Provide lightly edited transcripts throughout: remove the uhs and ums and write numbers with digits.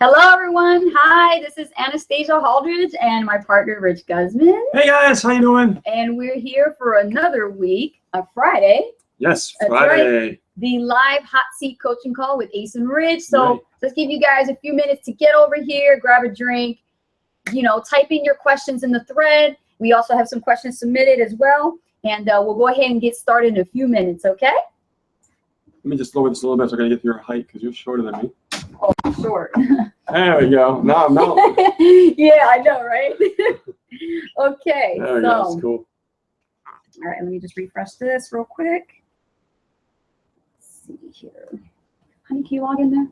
Hello, everyone. Hi, this is Anastasia Haldridge and my partner, Rich Guzman. Hey, guys. How you doing? And we're here for another week, a Friday. Yes, That's Friday. Right. The live hot seat coaching call with Ace and Rich. So Right. Let's give you guys a few minutes to get over here, grab a drink, type in your questions in the thread. We also have some questions submitted as well. And we'll go ahead and get started in a few minutes, okay? Let me just lower this a little bit so I can get your height because you're shorter than me. Oh, short. There we go. No. Yeah, I know, right? Okay. There we go. That's cool. All right, let me just refresh this real quick. Let's see here. Honey, can you log in there?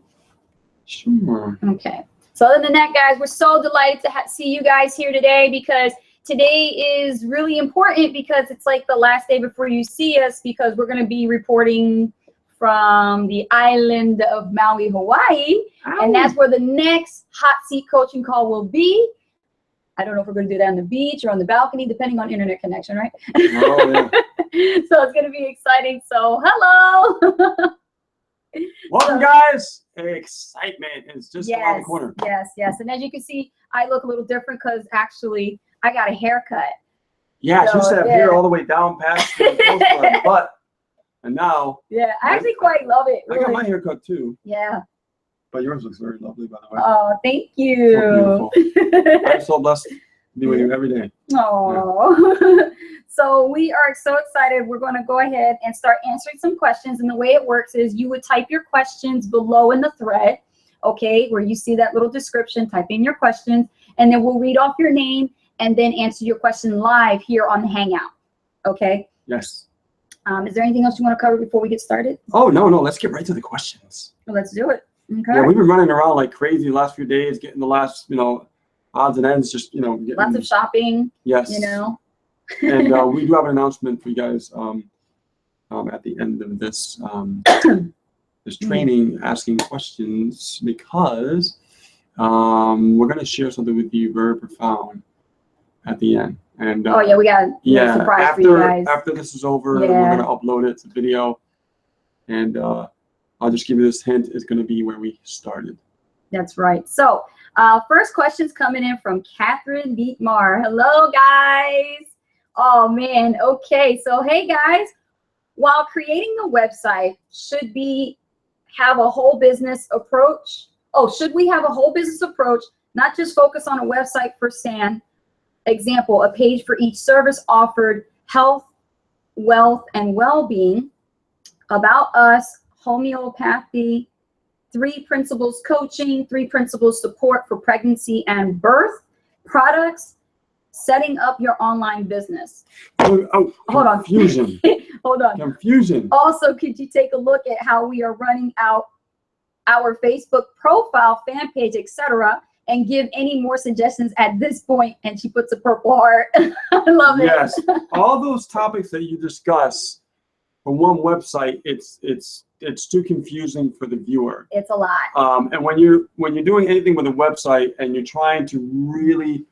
Sure. Okay. So other than that, guys, we're so delighted to see you guys here today because today is really important because it's like the last day before you see us because we're going to be reporting from the island of Maui, Hawaii. Ow. And that's where the next hot seat coaching call will be. I don't know if we're going to do that on the beach or on the balcony, depending on internet connection, right? Oh, yeah. So it's going to be exciting. So hello. Welcome, guys. Excitement is just around the corner. Yes. And as you can see, I look a little different because actually I got a haircut. Yeah, so, she used to have hair all the way down past the butt. And now, yeah, I actually quite love it. Really. I got my haircut too. Yeah. But yours looks very lovely, by the way. Oh, thank you. So beautiful. I'm so blessed to be with you every day. Oh. Yeah. So we are so excited. We're going to go ahead and start answering some questions. And the way it works is you would type your questions below in the thread, okay, where you see that little description, type in your questions, and then we'll read off your name and then answer your question live here on the Hangout, okay? Yes. Is there anything else you want to cover before we get started? Oh, no. Let's get right to the questions. Well, let's do it. Okay. Yeah, we've been running around like crazy the last few days, getting the last, odds and ends, just, getting lots of shopping. Yes. And we do have an announcement for you guys at the end of this this training, asking questions, because we're going to share something with you very profound at the end. And oh yeah, we got a surprise for you guys. After this is over, we're going to upload it. It's a video, and I'll just give you this hint. It's going to be where we started. That's right. So first question's coming in from Catherine Dietmar. Hello, guys. Oh, man. Okay. So, hey, guys, while creating a website, should we have a whole business approach? Oh, should we have a whole business approach, not just focus on a website for SAN? Example, a page for each service offered: health, wealth, and well-being, about us, homeopathy, 3 principles coaching, 3 principles support for pregnancy and birth, products, setting up your online business. Oh, hold on. Confusion. Hold on. Confusion. Also, could you take a look at how we are running out our Facebook profile, fan page, etc., and give any more suggestions at this point? And she puts a purple heart. I love it. Yes. All those topics that you discuss from one website, it's too confusing for the viewer. It's a lot. And when you're doing anything with a website and you're trying to really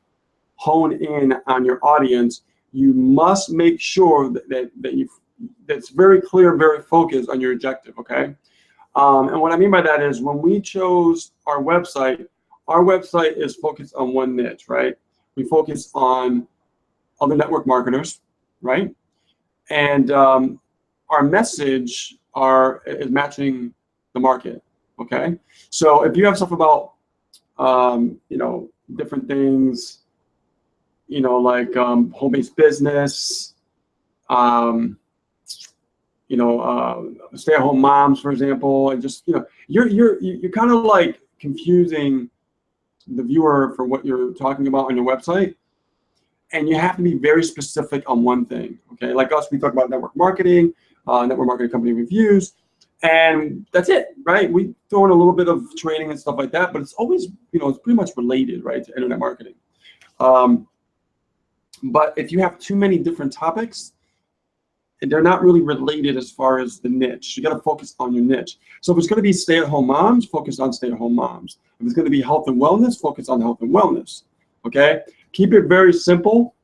hone in on your audience, you must make sure that's very clear, very focused on your objective. Okay. And what I mean by that is when we chose our website is focused on one niche, right? We focus on other network marketers, right? And our message is matching the market. Okay. So if you have stuff about different things, like home-based business, stay-at-home moms, for example, and just you're kind of like confusing the viewer for what you're talking about on your website, and you have to be very specific on one thing. Okay, like us, we talk about network marketing company reviews, and that's it, right? We throw in a little bit of training and stuff like that, but it's always it's pretty much related, right, to internet marketing. But if you have too many different topics, they're not really related as far as the niche. You got to focus on your niche. So if it's going to be stay-at-home moms, focus on stay-at-home moms. If it's going to be health and wellness, focus on health and wellness. Okay? Keep it very simple.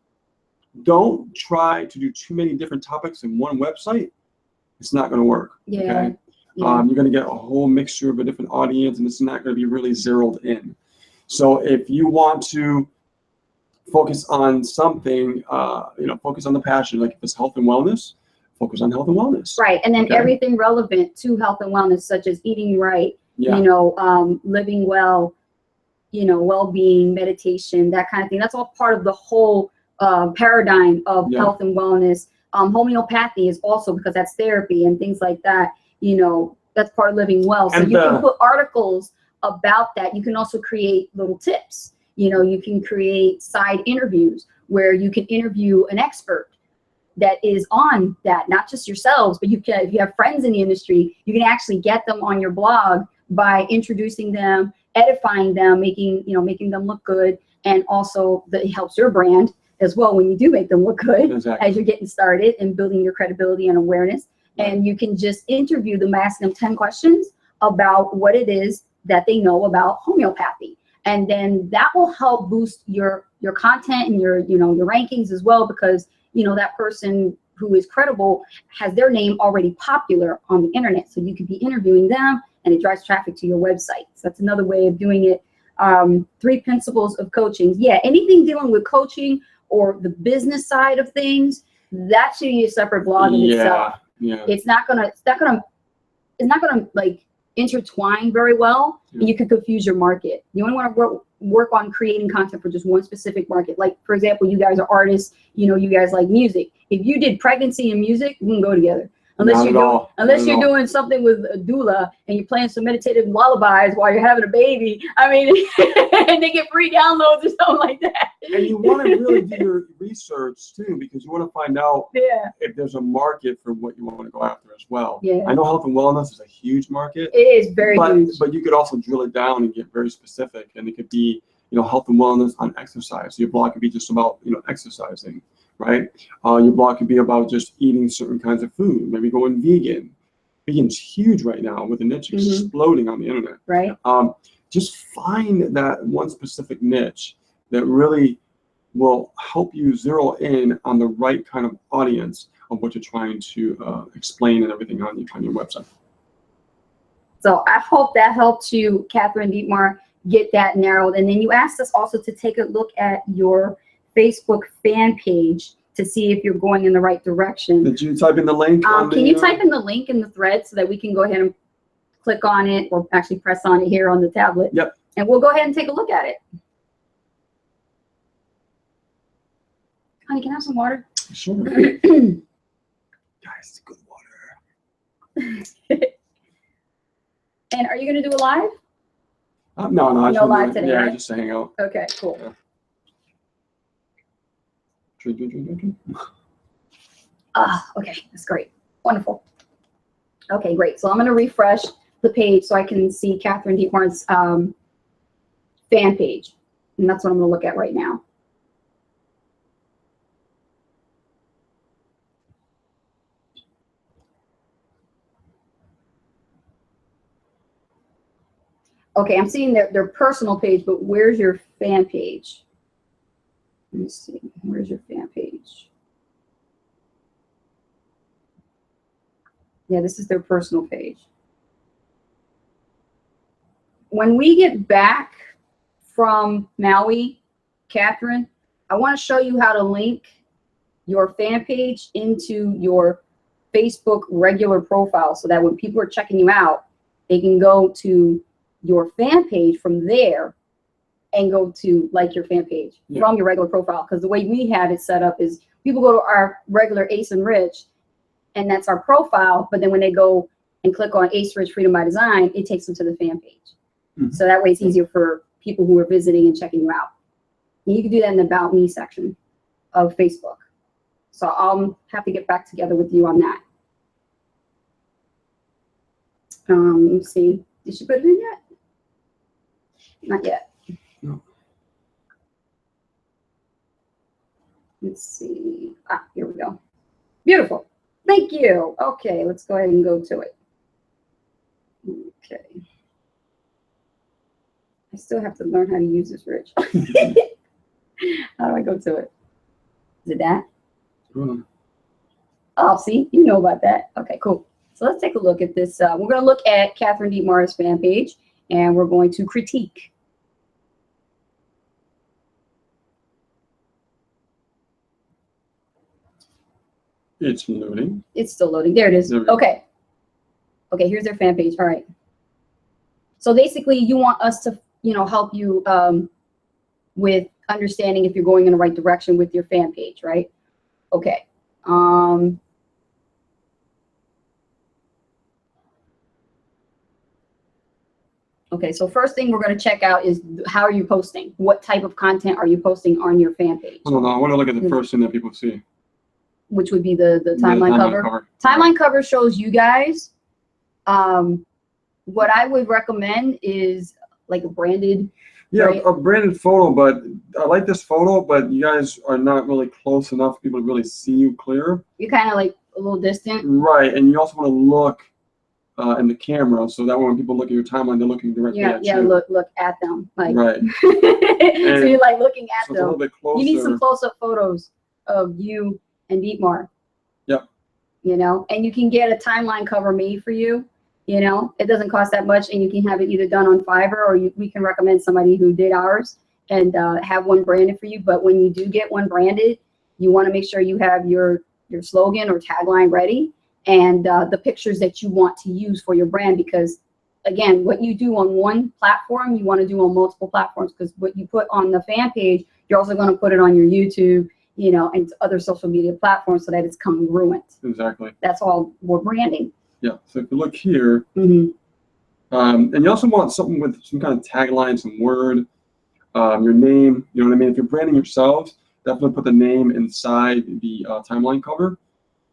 Don't try to do too many different topics in one website. It's not going to work. Yeah. Okay? Yeah. You're going to get a whole mixture of a different audience, and it's not going to be really zeroed in. So if you want to focus on something, focus on the passion, like if it's health and wellness, focus on health and wellness. Right, and then everything relevant to health and wellness, such as eating right, living well, well-being, meditation, that kind of thing. That's all part of the whole paradigm of health and wellness. Homeopathy is also, because that's therapy and things like that, that's part of living well. So you can put articles about that. You can also create little tips. You can create side interviews where you can interview an expert that is on that, not just yourselves, but if you have friends in the industry, you can actually get them on your blog by introducing them, edifying them, making them look good, and also that it helps your brand as well when you do make them look good as you're getting started and building your credibility and awareness. And you can just interview them, ask them 10 questions about what it is that they know about homeopathy. And then that will help boost your content and your rankings as well, because that person who is credible has their name already popular on the internet. So you could be interviewing them and it drives traffic to your website. So that's another way of doing it. 3 principles of coaching. Yeah, anything dealing with coaching or the business side of things, that should be a separate blog in itself. Yeah. It's not gonna like intertwine very well, and you could confuse your market. You only want to work on creating content for just one specific market. Like, for example, you guys are artists, you guys like music. If you did pregnancy and music, we can go together. Unless you're doing something with a doula and you're playing some meditative lullabies while you're having a baby. I mean, and they get free downloads or something like that. And you want to really do your research too, because you want to find out if there's a market for what you want to go after as well. Yeah. I know health and wellness is a huge market. It is very huge. But you could also drill it down and get very specific, and it could be health and wellness on exercise. Your blog could be just about exercising. Right? Your blog could be about just eating certain kinds of food, maybe going vegan. Vegan's huge right now with the niche exploding on the internet. Right. Just find that one specific niche that really will help you zero in on the right kind of audience of what you're trying to explain and everything on your website. So I hope that helped you, Catherine Dietmar, get that narrowed. And then you asked us also to take a look at your Facebook fan page to see if you're going in the right direction. Did you type in the link? Can you type in the link in the thread so that we can go ahead and click on it, or actually press on it here on the tablet? Yep. And we'll go ahead and take a look at it. Honey, can I have some water? Sure. Guys, good water. And are you going to do a live? No, no live today. Yeah, right? just to hang out. Okay, cool. Yeah. Okay, that's great. Wonderful. Okay, great. So I'm going to refresh the page so I can see Catherine Dietmar's fan page. And that's what I'm going to look at right now. Okay, I'm seeing their personal page, but where's your fan page? Let me see. Where's your fan page? Yeah, this is their personal page. When we get back from Maui, Catherine, I want to show you how to link your fan page into your Facebook regular profile so that when people are checking you out, they can go to your fan page from there and go to like your fan page from your regular profile. Because the way we have it set up is people go to our regular Ace and Rich, and that's our profile. But then when they go and click on Ace Rich Freedom by Design, it takes them to the fan page. So that way it's easier for people who are visiting and checking you out. And you can do that in the About Me section of Facebook. So I'll have to get back together with you on that. Let me see. Did she put it in yet? Not yet. No. Let's see. Ah, here we go. Beautiful. Thank you. Okay, let's go ahead and go to it. Okay. I still have to learn how to use this, Rich. How do I go to it? Is it that? Oh, see, you know about that. Okay, cool. So let's take a look at this. We're going to look at Catherine Dietmar's fan page, and we're going to critique. It's loading. It's still loading. There it is. There we go. Okay. Okay, here's their fan page. All right. So basically, you want us to, help you with understanding if you're going in the right direction with your fan page, right? Okay. Okay, so first thing we're going to check out is how are you posting? What type of content are you posting on your fan page? Hold on, I want to look at the first thing that people see. Which would be the timeline cover. Timeline cover shows you guys. What I would recommend is like a branded. Yeah, right? a branded photo, but I like this photo, but you guys are not really close enough for people to really see you clear. You're kind of like a little distant. Right, and you also want to look in the camera, so that when people look at your timeline, they're looking directly at you. Yeah, look at them. Like, right. So you're like looking at so them. It's a little bit closer. You need some close-up photos of you and Dietmar. Yep. And you can get a timeline cover made for you. It doesn't cost that much, and you can have it either done on Fiverr, or we can recommend somebody who did ours and have one branded for you. But when you do get one branded, you want to make sure you have your slogan or tagline ready, and the pictures that you want to use for your brand, because again, what you do on one platform, you want to do on multiple platforms, because what you put on the fan page, you're also going to put it on your YouTube, and other social media platforms, so that it's congruent. Exactly. That's all we're branding. Yeah. So if you look here, Mm-hmm. And you also want something with some kind of tagline, some word, your name. You know what I mean? If you're branding yourselves, definitely put the name inside the timeline cover.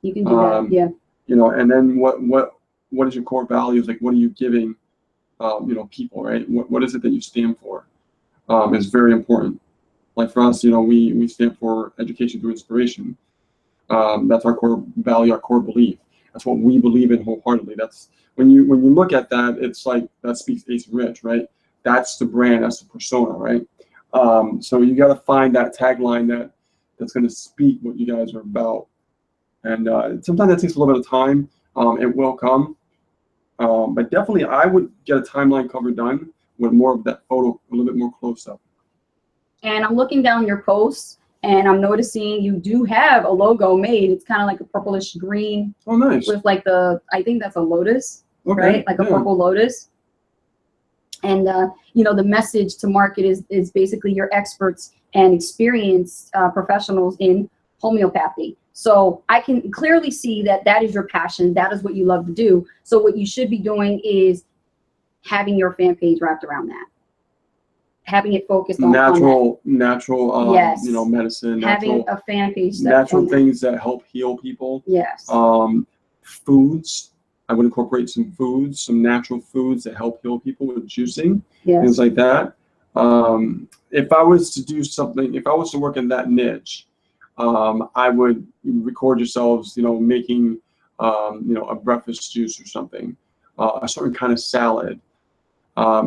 You can do that. Yeah. And then what is your core values? Like, what are you giving, people, right? What is it that you stand for? Is very important. Like for us, we stand for education through inspiration. That's our core value, our core belief. That's what we believe in wholeheartedly. That's when you look at that, it's like that speaks Ace Rich, right? That's the brand, that's the persona, right? So you got to find that tagline that's going to speak what you guys are about. And sometimes that takes a little bit of time. It will come. But definitely, I would get a timeline cover done with more of that photo, a little bit more close up. And I'm looking down your posts, and I'm noticing you do have a logo made. It's kind of like a purplish green. Oh, nice. With like I think that's a lotus, okay. Right? Like a purple lotus. And, the message to market is basically your experts and experienced professionals in homeopathy. So I can clearly see that is your passion. That is what you love to do. So what you should be doing is having your fan page wrapped around that. Having it focused on natural, yes. Medicine. Having a fan page. Natural things that help heal people. Yes. Foods. I would incorporate some foods, some natural foods that help heal people with juicing, yes. Things like that. If I was to do something, if I was to work in that niche, I would record yourselves, making, a breakfast juice or something, a certain kind of salad,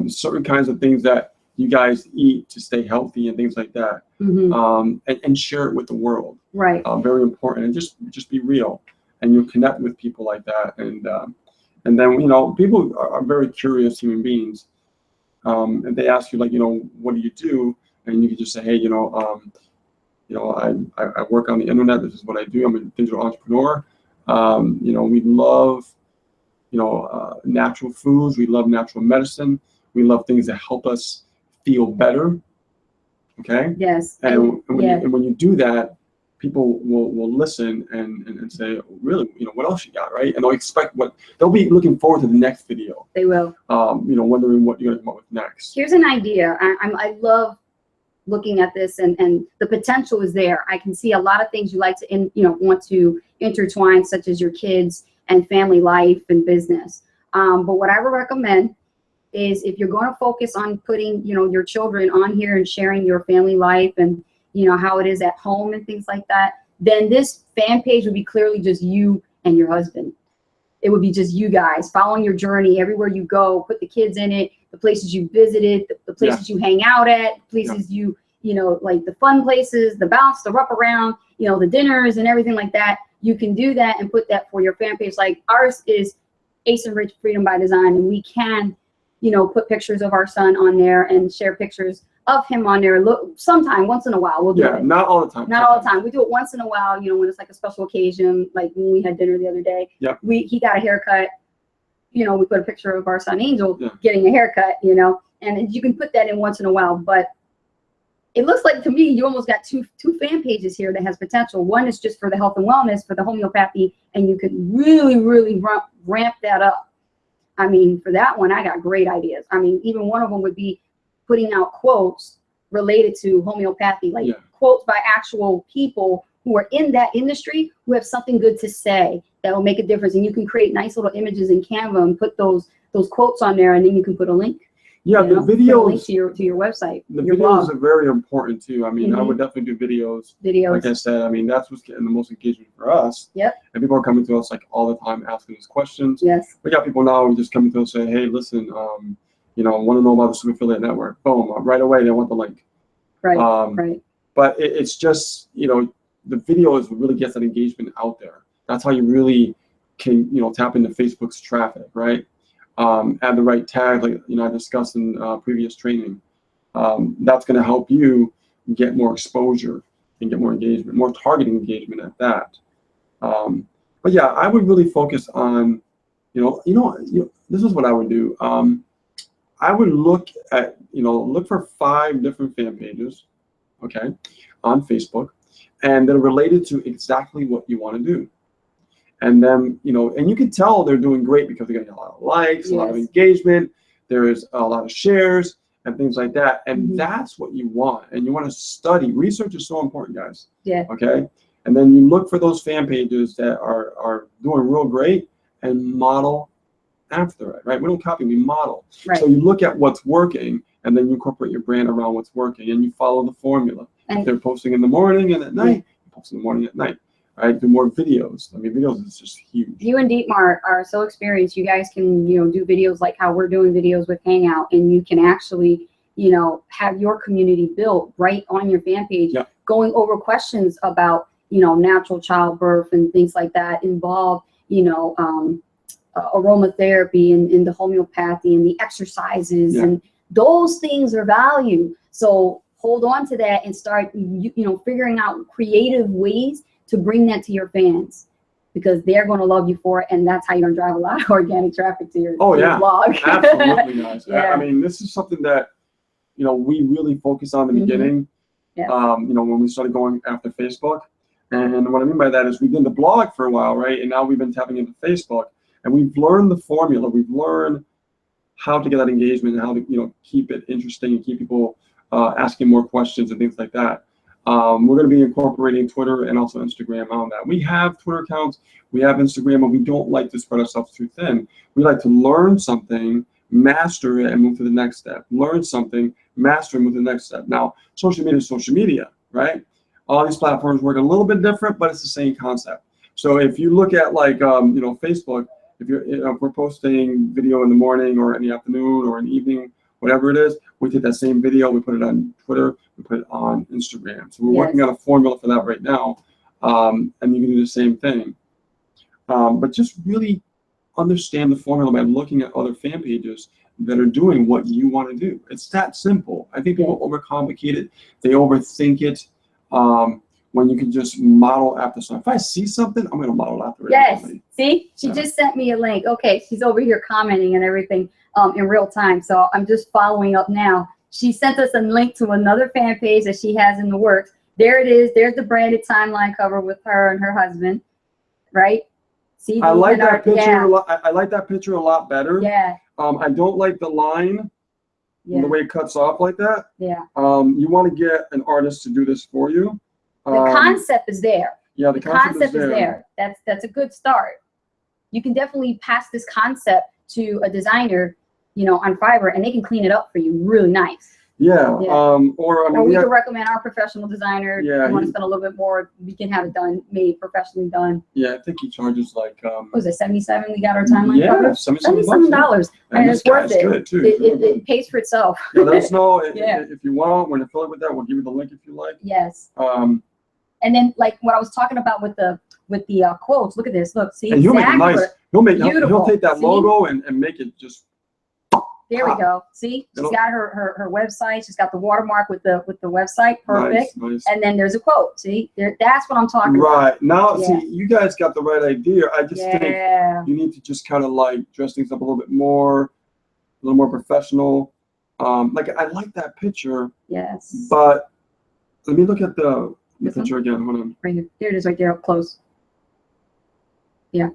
certain kinds of things that you guys eat to stay healthy and things like that, mm-hmm. and share it with the world. Right. Very important, and just be real, and you'll connect with people like that, and then people are very curious human beings, and they ask you like, what do you do, and you can just say, hey, I work on the internet. This is what I do. I'm a digital entrepreneur. We love, natural foods. We love natural medicine. We love things that help us feel better. Okay. Yes. And when you do that, people will listen and say, really, what else you got, right? And they'll be looking forward to the next video. They will. Wondering what you're gonna come up with next. Here's an idea. I love looking at this, and the potential is there. I can see a lot of things you like to want to intertwine, such as your kids and family life and business. But what I would recommend is, if you're going to focus on putting your children on here and sharing your family life and how it is at home and things like that, then this fan page would be clearly just you and your husband. It would be just you guys following your journey everywhere you go. Put the kids in it, the places you visited, the places you hang out at, places you like the fun places, the bounce, the rup around, the dinners and everything like that. You can do that and put that for your fan page. Like ours is Ace and Rich Freedom by Design, and we can, you know, put pictures of our son on there and share pictures of him on there. Look, sometime, once in a while, we'll do it. Not all the time. Not all the time. We do it once in a while, you know, when it's like a special occasion, like when we had dinner the other day. Yep. He got a haircut. You know, we put a picture of our son Angel getting a haircut, you know, and you can put that in once in a while. But it looks like to me you almost got two fan pages here that has potential. One is just for the health and wellness, for the homeopathy, and you could really ramp that up. I mean, for that one, I got great ideas. I mean, even one of them would be putting out quotes related to homeopathy, like quotes by actual people who are in that industry who have something good to say that will make a difference. And you can create nice little images in Canva and put those quotes on there, and then you can put a link. Yeah, the videos, link to your website. The videos are very important too. I mean, I would definitely do videos. Videos. Like I said, I mean, that's what's getting the most engagement for us. Yep. And people are coming to us like all the time asking us questions. Yes. We got people now who just coming to us saying, hey, listen, you know, I want to know about the Super Affiliate Network. Boom, right away they want the link. Right. Right. But it's just, you know, the video is what really gets that engagement out there. That's how you really can, you know, tap into Facebook's traffic, right? Add the right tag, like, you know, I discussed in previous training. That's going to help you get more exposure and get more engagement, more targeting engagement at that. But yeah, I would really focus on, this is what I would do. I would look at, look for 5 different fan pages, okay, on Facebook, and they're related to exactly what you want to do. And then, and you can tell they're doing great because they're getting a lot of likes, a lot of engagement, there's a lot of shares and things like that. And that's what you want. And you want to study. Research is so important, guys. Yeah. Okay. And then you look for those fan pages that are doing real great and model after it, right? We don't copy, we model. Right. So you look at what's working and then you incorporate your brand around what's working and you follow the formula. And if they're posting in the morning and at night, you post in the morning and at night. Right, do more videos. I mean, videos is just huge. You and Dietmar are so experienced. You guys can, do videos like how we're doing videos with Hangout, and you can actually, have your community built right on your fan page, going over questions about, natural childbirth and things like that, involve, aromatherapy and the homeopathy and the exercises, and those things are value. So hold on to that and start, figuring out creative ways to bring that to your fans, because they're going to love you for it, and that's how you're going to drive a lot of organic traffic to your, your blog. Absolutely, guys. I mean, this is something that we really focused on in the beginning. When we started going after Facebook, and what I mean by that is we did the blog for a while, right? And now we've been tapping into Facebook, and we've learned the formula. We've learned how to get that engagement and how to keep it interesting and keep people asking more questions and things like that. We're going to be incorporating Twitter and also Instagram on that. We have Twitter accounts, we have Instagram, but we don't like to spread ourselves too thin. We like to learn something, master it, and move to the next step. Learn something, master it, and move to the next step. Now, social media is social media, right? All these platforms work a little bit different, but it's the same concept. So if you look at like, Facebook, if we're posting video in the morning or in the afternoon or in the evening, whatever it is, we take that same video, we put it on Twitter, we put it on Instagram. So we're working on a formula for that right now, and you can do the same thing. But just really understand the formula by looking at other fan pages that are doing what you want to do. It's that simple. I think people overcomplicate it. They overthink it. When you can just model after something. If I see something, I'm going to model after it. Yes. See, she just sent me a link. Okay, she's over here commenting and everything in real time. So I'm just following up now. She sent us a link to another fan page that she has in the works. There it is. There's the branded timeline cover with her and her husband, right? See, I like that picture a lot. I like that picture a lot better. Yeah. I don't like the line. The way it cuts off like that. Yeah. You want to get an artist to do this for you. The concept is there. Yeah, the concept is there. That's a good start. You can definitely pass this concept to a designer, on Fiverr, and they can clean it up for you really nice. Yeah. Or we can recommend our professional designer. Yeah. If you want to spend a little bit more, we can have it done, made professionally done. Yeah, I think he charges like what was it, $77? We got our timeline covered. $77. And it's worth it. Good too. It pays for itself. Yeah, let us know if you want. We're gonna fill it with that. We'll give you the link if you like. Yes. And then like what I was talking about with the with the quotes. Look at this. Look, see, and he'll make it nice. He'll take that logo and make it just. There we go. See, she's got her website. She's got the watermark with the website. Perfect. Nice. And then there's a quote. See, that's what I'm talking about. Right now, see, you guys got the right idea. I just think you need to just kind of like dress things up a little bit more, a little more professional. Like I like that picture. Yes. But let me look at the picture again. Hold on. Right here. There it is, right there, up close. Yeah.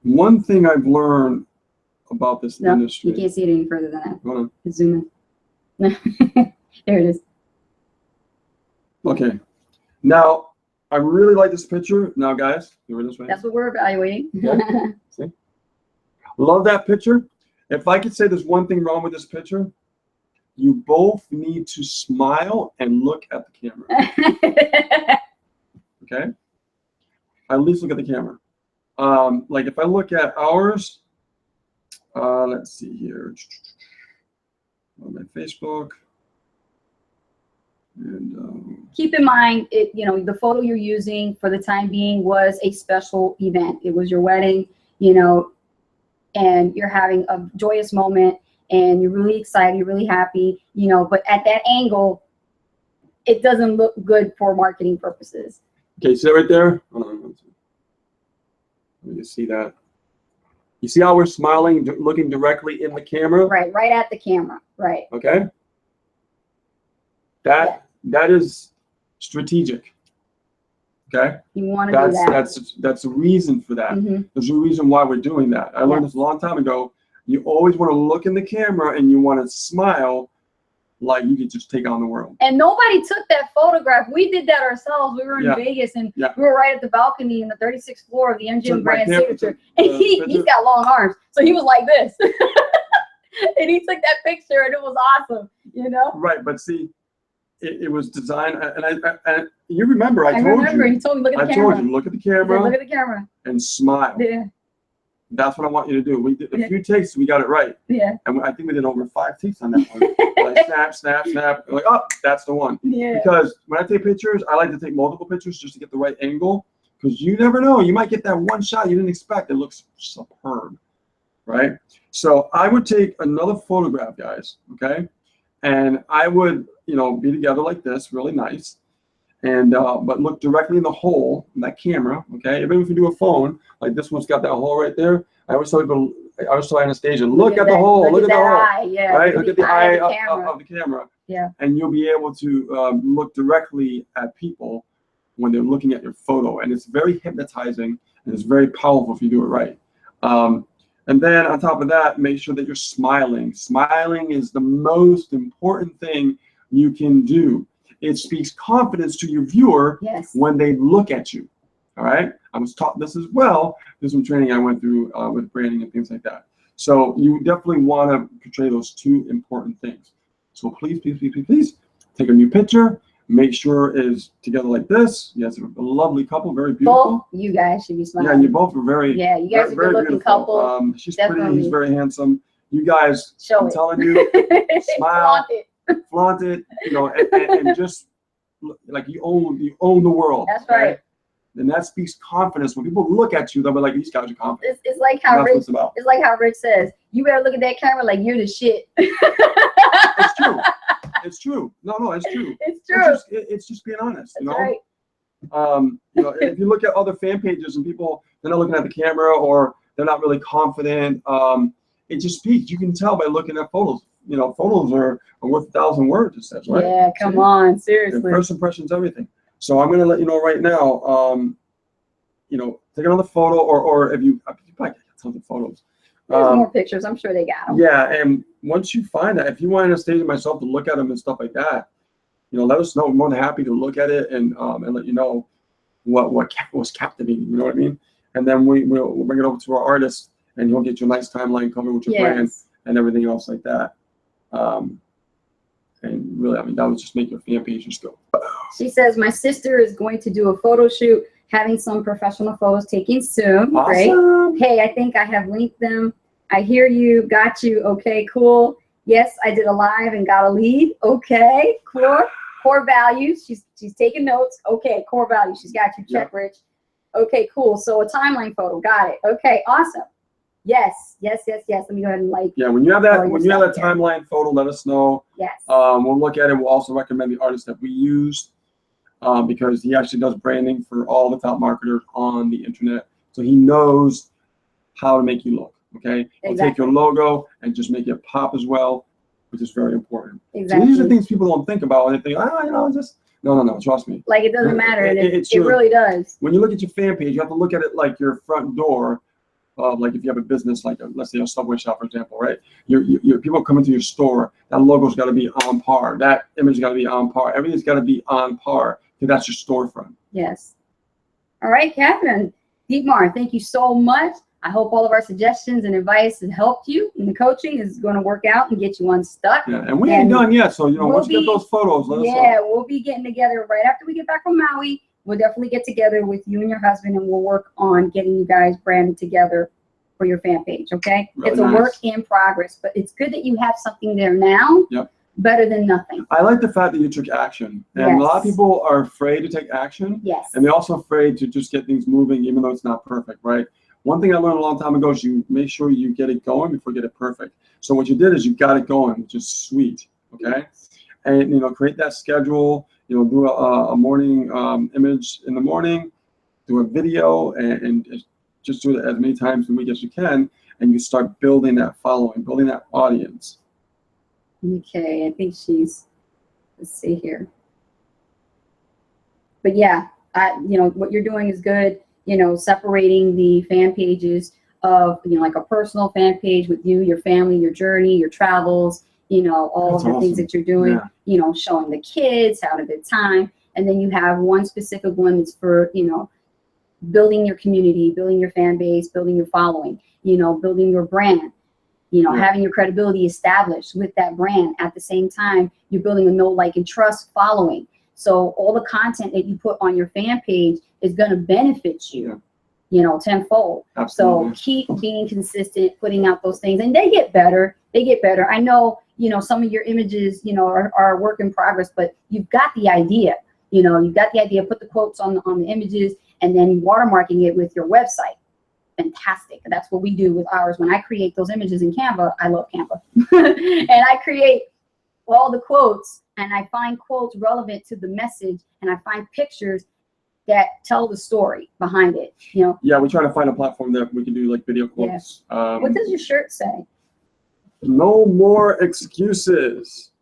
One thing I've learned about this industry. You can't see it any further than that. Hold on. Zoom in. There it is. Okay. Now, I really like this picture. Now, guys, you're this way. That's what we're evaluating. Okay. See? Love that picture. If I could say there's one thing wrong with this picture, you both need to smile and look at the camera. Okay? At least look at the camera. Like if I look at ours, let's see here on my Facebook, and keep in mind, the photo you're using for the time being was a special event. It was your wedding, and you're having a joyous moment, and you're really excited, you're really happy, but at that angle, it doesn't look good for marketing purposes. Okay, see that right there? Hold on. Let me just see that. You see how we're smiling, looking directly in the camera? Right at the camera, right. Okay? That is strategic. Okay? You want to do that. That's a reason for that. Mm-hmm. There's a reason why we're doing that. I learned this a long time ago. You always want to look in the camera and you want to smile like you could just take on the world. And nobody took that photograph. We did that ourselves. We were in Vegas, and we were right at the balcony in the 36th floor of the MGM Grand Signature. And he's got long arms, so he was like this. And he took that picture, and it was awesome, Right, but see, it was designed, and you remember, I told you, look at the camera. I told you, look at the camera. Look at the camera. And smile. Yeah. That's what I want you to do. We did a few takes, we got it right. Yeah. And I think we did over 5 takes on that one. Like snap. Like, oh, that's the one. Yeah. Because when I take pictures, I like to take multiple pictures just to get the right angle. Because you never know. You might get that one shot you didn't expect. It looks superb. Right? So I would take another photograph, guys. Okay? And I would, be together like this, really nice. And but look directly in the hole in that camera, okay? Even if you do a phone, like this one's got that hole right there. I always tell people, Anastasia, look at the hole, look at the hole, right? Look at the eye of the camera. Yeah. And you'll be able to look directly at people when they're looking at your photo, and it's very hypnotizing and it's very powerful if you do it right. And then on top of that, make sure that you're smiling. Smiling is the most important thing you can do. It speaks confidence to your viewer when they look at you. All right. I was taught this as well. There's some training I went through with branding and things like that. So you definitely want to portray those two important things. So please take a new picture. Make sure it is together like this. Yes, a lovely couple, very beautiful. Both you guys should be smiling. Yeah, and you both are very. Yeah, you guys are a good-looking couple. She's pretty. He's very handsome. You guys, I'm telling you, smile. Flaunt it, and just like you own the world. That's right. And that speaks confidence. When people look at you, they'll be like, "These guys are confident." It's like how Rich. It's like how Rich says, "You better look at that camera like you're the shit." It's true. It's true. No, it's true. It's true. It's just being honest. That's right. If you look at other fan pages and people, they're not looking at the camera or they're not really confident. It just speaks. You can tell by looking at photos. Photos are worth 1,000 words, it says, right? Yeah, come on, seriously. First impression's everything. So I'm going to let you know right now, take another photo, or if you probably get tons of photos. There's more pictures. I'm sure they got them. Yeah, and once you find that, if you want Anastasia and myself to look at them and stuff like that, let us know. We're more than happy to look at it and let you know what was captivating. You know what I mean? And then we'll bring it over to our artist, and he'll get you a nice timeline cover with your brand and everything else like that. And really, that would just make your fan page just go. She says, my sister is going to do a photo shoot, having some professional photos taken soon. Awesome. Great. Hey, I think I have linked them. I hear you. Got you. Okay, cool. Yes, I did a live and got a lead. Okay, core values. She's taking notes. Okay, core values. She's got you. Check, Rich. Okay, cool. So a timeline photo. Got it. Okay, awesome. Yes, yes, yes, yes. Let me go ahead and like. Yeah, when you have that, here. timeline photo, let us know. Yes. We'll look at it. We'll also recommend the artist that we used because he actually does branding for all the top marketers on the internet. So he knows how to make you look. Okay. He'll take your logo and just make it pop as well, which is very important. Exactly. So these are things people don't think about when they think, just no, trust me. Like it doesn't matter. It really does. When you look at your fan page, you have to look at it like your front door. Like if you have a business, like let's say a Subway shop, for example, right? Your people come into your store. That logo's got to be on par. That image got to be on par. Everything's got to be on par because that's your storefront. Yes. All right, Catherine. Dietmar, thank you so much. I hope all of our suggestions and advice has helped you, and the coaching is going to work out and get you unstuck. Yeah, and we ain't done yet, so once you get those photos, let us know. Yeah, we'll be getting together right after we get back from Maui. We'll definitely get together with you and your husband, and we'll work on getting you guys branded together for your fan page, okay? Really it's a work in progress, but it's good that you have something there now. Yep. Better than nothing. I like the fact that you took action. And a lot of people are afraid to take action. Yes. And they're also afraid to just get things moving, even though it's not perfect, right? One thing I learned a long time ago is you make sure you get it going before you get it perfect. So what you did is you got it going, which is sweet, okay? And, create that schedule, do a morning image in the morning, do a video, and just do it as many times a week as you can, and you start building that following, building that audience. Okay, I think let's see here. But yeah, what you're doing is good, separating the fan pages of, like a personal fan page with you, your family, your journey, your travels, all of the things that you're doing, showing the kids, having a good time. And then you have one specific one that's for, building your community, building your fan base, building your following, building your brand, having your credibility established with that brand. At the same time, you're building a know, like, and trust following. So all the content that you put on your fan page is going to benefit you, tenfold. Absolutely. So keep being consistent, putting out those things, and they get better. They get better. I know, some of your images, are a work in progress, but you've got the idea. You've got the idea. Put the quotes on the images, and then watermarking it with your website. Fantastic. That's what we do with ours. When I create those images in Canva, I love Canva, and I create all the quotes, and I find quotes relevant to the message, and I find pictures that tell the story behind it. Yeah, we try to find a platform that we can do like video quotes. Yeah. What does your shirt say? No more excuses.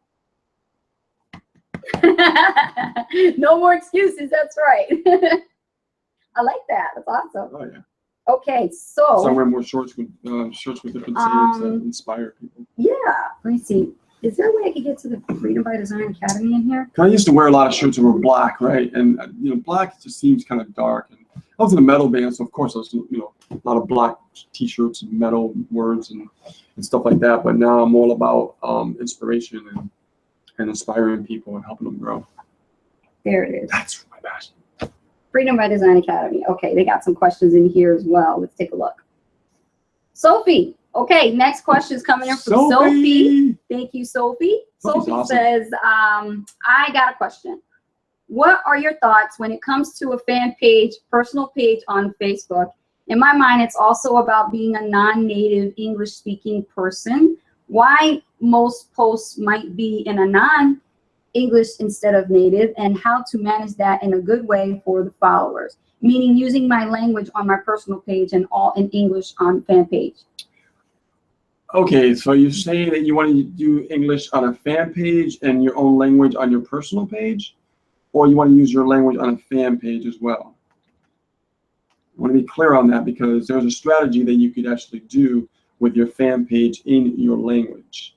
No more excuses. That's right. I like that. That's awesome. Oh yeah. Okay, so I wear more shirts with different sayings that inspire people. Yeah. Let me see. Is there a way I could get to the Freedom by Design Academy in here? I used to wear a lot of shirts that were black, right? And black just seems kind of dark. And I was in a metal band, so of course I was, a lot of black T-shirts and metal words and stuff like that. But now I'm all about inspiration and inspiring people and helping them grow. There it is. That's my passion. Freedom by Design Academy. Okay, they got some questions in here as well. Let's take a look. Sophie. Okay, next question is coming in from Sophie. Thank you, Sophie. Sophie awesome. Says, I got a question. What are your thoughts when it comes to a fan page, personal page on Facebook? In my mind, it's also about being a non-native English-speaking person. Why most posts might be in a non-English instead of native, and how to manage that in a good way for the followers, meaning using my language on my personal page and all in English on fan page. Okay, so you're saying that you want to do English on a fan page and your own language on your personal page, or you want to use your language on a fan page as well? I want to be clear on that because there's a strategy that you could actually do with your fan page in your language,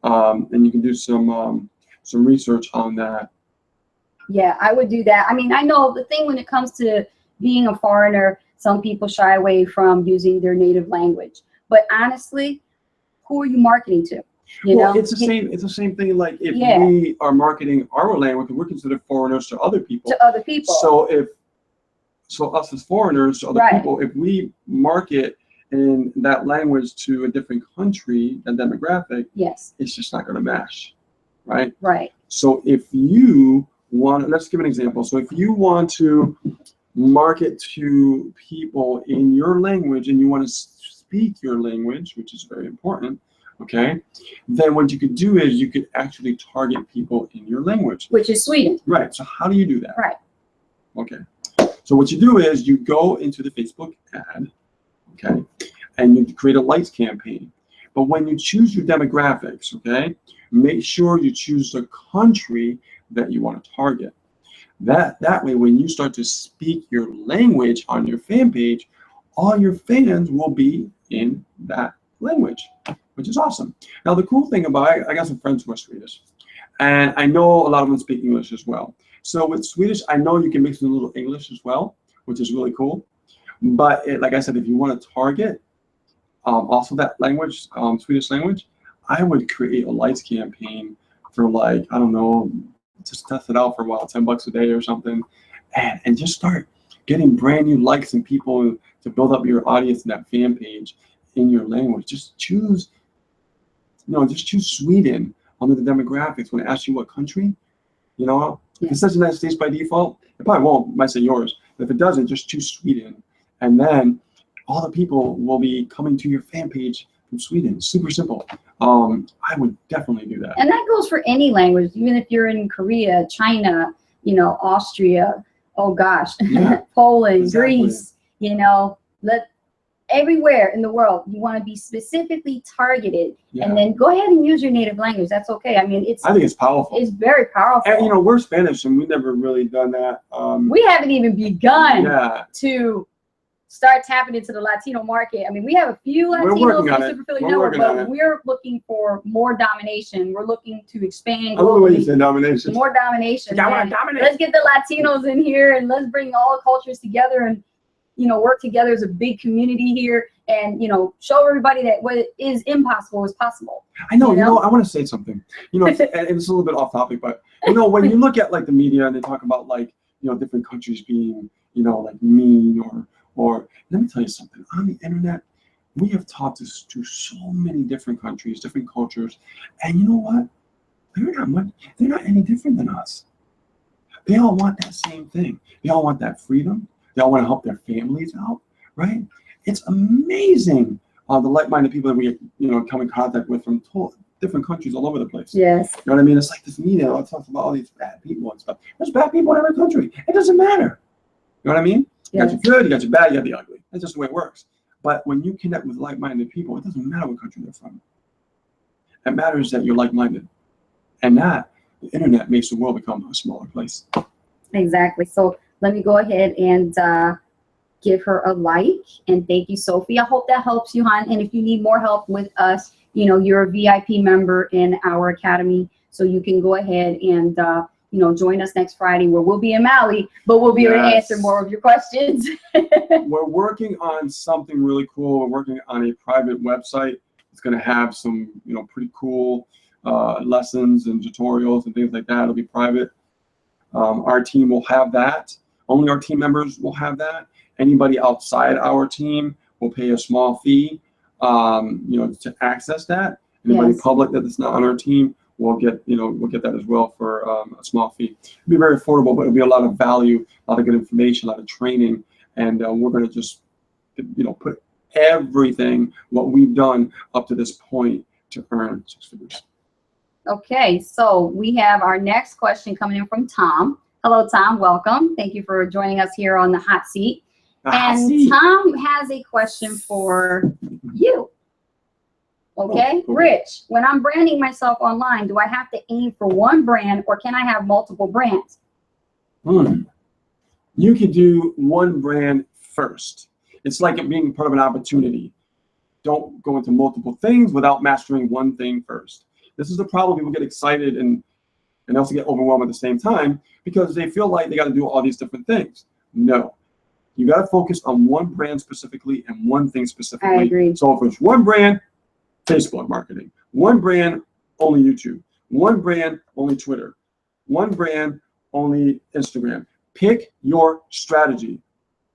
and you can do some research on that. Yeah, I would do that. I mean, I know the thing when it comes to being a foreigner, some people shy away from using their native language, but honestly, who are you marketing to? It's the same. It's the same thing. Like if we are marketing our language, we're considered foreigners to other people. So us as foreigners to other people, if we market in that language to a different country and demographic, it's just not going to match, right? Right. So if you want, let's give an example. So if you want to market to people in your language, and you want to speak your language, which is very important, okay, then what you could do is you could actually target people in your language. Which is Sweden. Right. So how do you do that? Right. Okay. So what you do is you go into the Facebook ad, okay, and you create a lights campaign. But when you choose your demographics, okay, make sure you choose the country that you want to target. That way, when you start to speak your language on your fan page, all your fans will be in that language, which is awesome. Now, the cool thing about it, I got some friends who are Swedish, and I know a lot of them speak English as well. So with Swedish, I know you can mix in a little English as well, which is really cool. But like I said, if you want to target also that language, Swedish language, I would create a lights campaign for, like, I don't know, just test it out for a while, $10 a day or something, and just start getting brand new likes and people to build up your audience in that fan page in your language. Just choose, just choose Sweden under the demographics. When it asks you what country, if it says United States by default, it probably won't, it might say yours. But if it doesn't, just choose Sweden. And then all the people will be coming to your fan page from Sweden. Super simple. I would definitely do that. And that goes for any language, even if you're in Korea, China, Austria, oh gosh, Yeah, Poland, exactly. Greece, everywhere in the world, you want to be specifically targeted. Yeah. And then go ahead and use your native language. That's okay. I mean, I think it's powerful. It's very powerful. And we're Spanish, and we've never really done that. We haven't even begun Yeah. to start tapping into the Latino market. I mean, we have a few Latinos in the Super Philly Network, but we're looking for more domination. We're looking to expand. I love the way you say domination. More domination. I want to dominate. Let's get the Latinos in here, and let's bring all cultures together, and work together as a big community here, and show everybody that what is impossible is possible. I know. I want to say something. And it's a little bit off topic, but when you look at like the media and they talk about like different countries being like mean or let me tell you something. On the internet, we have talked to so many different countries, different cultures, and you know what? They're not any different than us. They all want that same thing. They all want that freedom. They all want to help their families out, right? It's amazing the like-minded people that we come in contact with from different countries all over the place. Yes. You know what I mean? It's like this media that talks about all these bad people and stuff. There's bad people in every country. It doesn't matter. You know what I mean? You got your good, you got your bad, you got the ugly. That's just the way it works. But when you connect with like-minded people, it doesn't matter what country they're from. It matters that you're like-minded. And that, the internet makes the world become a smaller place. Exactly. So let me go ahead and give her a like. And thank you, Sophie. I hope that helps you, hon. And if you need more help with us, you're a VIP member in our academy. So you can go ahead and join us next Friday, where we'll be in Maui, but we'll be able to answer more of your questions. We're working on something really cool. We're working on a private website. It's going to have some, pretty cool lessons and tutorials and things like that. It'll be private. Our team will have that. Only our team members will have that. Anybody outside our team will pay a small fee, to access that. Anybody public that is not on our team will get, we'll get that as well for a small fee. It'll be very affordable, but it'll be a lot of value, a lot of good information, a lot of training, and we're going to just, put everything what we've done up to this point to earn 6 figures. Okay, so we have our next question coming in from Tom. Hello, Tom. Welcome. Thank you for joining us here on the hot seat. Tom has a question for you. Okay, Rich, when I'm branding myself online, do I have to aim for one brand, or can I have multiple brands? You can do one brand first. It's like it being part of an opportunity. Don't go into multiple things without mastering one thing first. This is the problem. People get excited and also get overwhelmed at the same time because they feel like they got to do all these different things. No. You got to focus on one brand specifically and one thing specifically. I agree. So if it's one brand, Facebook marketing. One brand, only YouTube. One brand, only Twitter. One brand, only Instagram. Pick your strategy,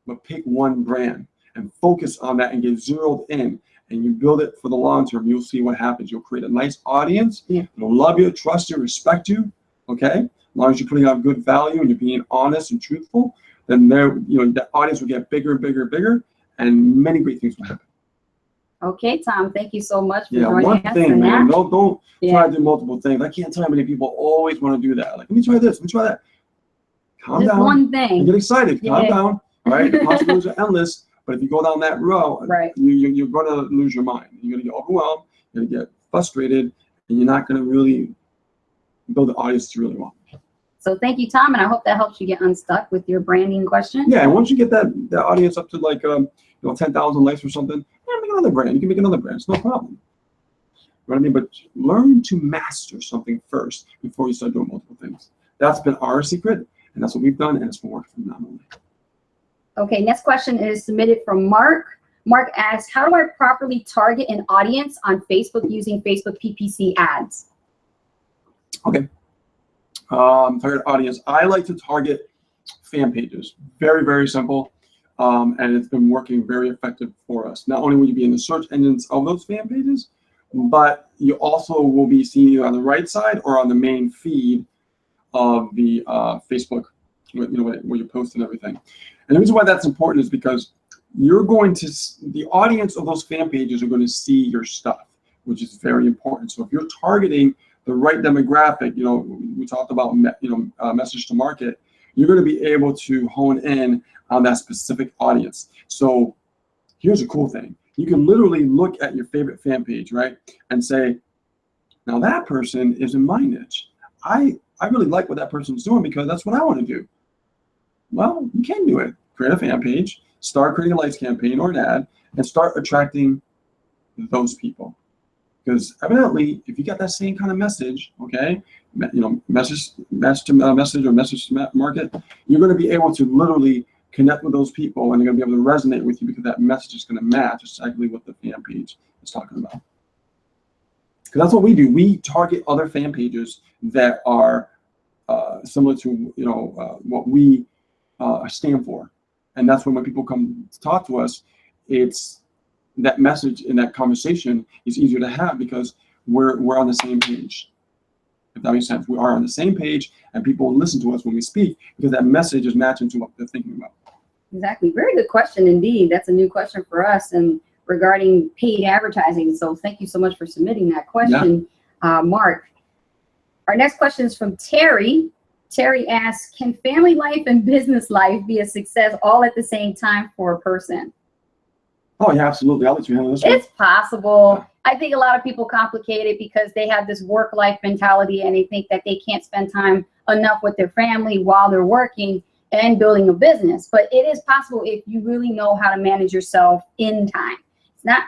but pick one brand and focus on that and get zeroed in. And you build it for the long term. You'll see what happens. You'll create a nice audience. Yeah. They'll love you, trust you, respect you. Okay? As long as you're putting out good value and you're being honest and truthful, then there, the audience will get bigger and bigger and bigger, and many great things will happen. Okay, Tom, thank you so much for Yeah, joining one us. thing, man. That. Don't try to do multiple things. I can't tell you how many people always want to do that. Like, let me try this, let me try that. Calm Just down. one thing. And get excited. Calm down. Right? The possibilities are endless. But if you go down that road, you're going to lose your mind. You're going to get overwhelmed. You're going to get frustrated, and you're not going to really build the audience you really want. So thank you, Tom, and I hope that helps you get unstuck with your branding question. Yeah, and once you get that audience up to like 10,000 likes or something, make another brand. You can make another brand. It's no problem. You know what I mean? But learn to master something first before you start doing multiple things. That's been our secret, and that's what we've done, and it's been working phenomenally. Okay, next question is submitted from Mark. Mark asks, how do I properly target an audience on Facebook using Facebook PPC ads? Okay. Target audience. I like to target fan pages. Very, very simple. And it's been working very effective for us. Not only will you be in the search engines of those fan pages, but you also will be seen on the right side or on the main feed of the Facebook, where you post and everything. And the reason why that's important is because the audience of those fan pages are going to see your stuff, which is very important. So if you're targeting the right demographic, we talked about, message to market, you're going to be able to hone in on that specific audience. So here's a cool thing. You can literally look at your favorite fan page, right, and say, now that person is in my niche. I really like what that person's doing because that's what I want to do. Well, you can do it. Create a fan page, start creating a likes campaign or an ad, and start attracting those people. Because evidently, if you got that same kind of message, okay, message to market, you're going to be able to literally connect with those people, and they're going to be able to resonate with you because that message is going to match exactly what the fan page is talking about. Because that's what we do. We target other fan pages that are similar to what we stand for, and that's when people come to talk to us, it's that message in that conversation is easier to have because we're on the same page. If that makes sense, we are on the same page, and people listen to us when we speak because that message is matching to what they're thinking about. Exactly. Very good question indeed. That's a new question for us and regarding paid advertising. So thank you so much for submitting that question, Mark. Our next question is from Terry. Terry asks, can family life and business life be a success all at the same time for a person? Oh, yeah, absolutely. I'll let you handle this one. It's possible. I think a lot of people complicate it because they have this work-life mentality and they think that they can't spend time enough with their family while they're working and building a business. But it is possible if you really know how to manage yourself in time. It's not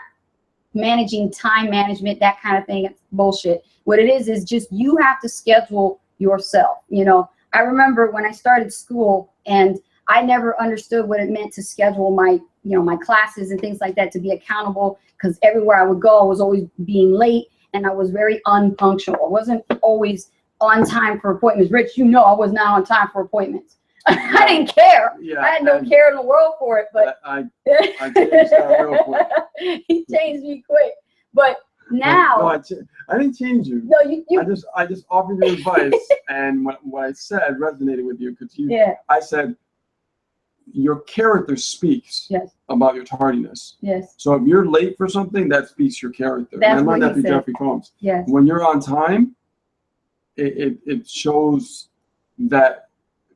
managing time management, that kind of thing. It's bullshit. What it is just you have to schedule yourself. I remember when I started school and I never understood what it meant to schedule my my classes and things like that, to be accountable, because everywhere I would go, I was always being late and I was very unpunctual. I wasn't always on time for appointments. Rich, I was not on time for appointments. I didn't care. I had no care in the world for it, but I changed that real quick. He changed me quick. But now no, I didn't change you. No, you I just offered you advice, and what I said resonated with you because I said your character speaks about your tardiness. Yes. So if you're late for something, that speaks your character. That's and I learned what that through Jeffrey Combs. Yes. When you're on time, it shows that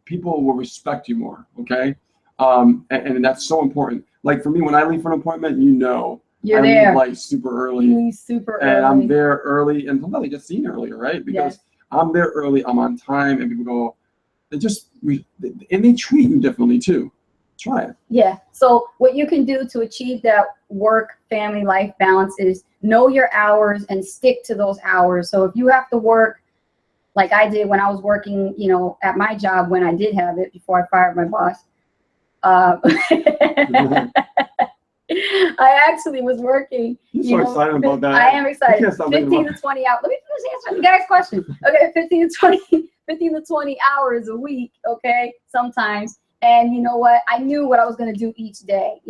people will respect you more. Okay. And that's so important. Like for me, when I leave for an appointment, you're I there. leave like super early. You leave super early. And I'm there early, and sometimes I get seen earlier, right? Because I'm there early, I'm on time, and people go, and they treat you differently too. Try it. Yeah. So what you can do to achieve that work-family life balance is know your hours and stick to those hours. So if you have to work like I did when I was working, at my job when I did have it before I fired my boss. I actually was working. You're so excited about that. I am excited. 15 to 20 hours. Let me finish answering the guy's question. Okay, 15 to 20 hours a week. Okay, sometimes. And you know what? I knew what I was going to do each day.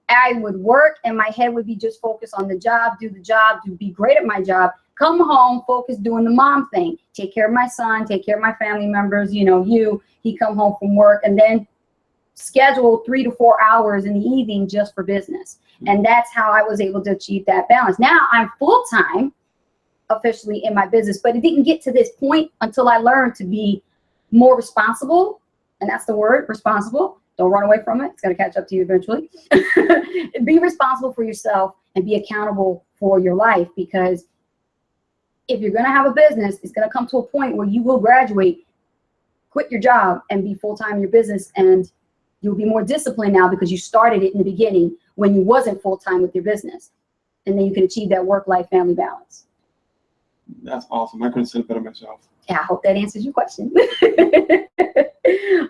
I would work and my head would be just focused on the job, do the job, to be great at my job, come home, focus doing the mom thing, take care of my son, take care of my family members, he come home from work and then schedule 3 to 4 hours in the evening just for business. And that's how I was able to achieve that balance. Now I'm full-time officially in my business, but it didn't get to this point until I learned to be more responsible. And that's the word, responsible. Don't run away from it. It's going to catch up to you eventually. Be responsible for yourself and be accountable for your life, because if you're going to have a business, it's going to come to a point where you will graduate, quit your job, and be full-time in your business. And you'll be more disciplined now because you started it in the beginning when you wasn't full-time with your business. And then you can achieve that work-life family balance. That's awesome. I couldn't say it better myself. Yeah, I hope that answers your question.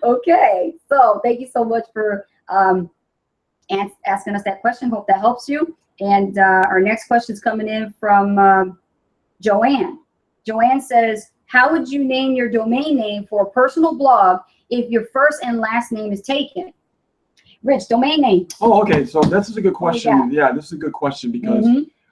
Okay, so thank you so much for asking us that question. Hope that helps you. And our next question is coming in from Joanne. Joanne says, how would you name your domain name for a personal blog if your first and last name is taken? Rich, domain name. Oh, okay. So this is a good question. Yeah, this is a good question because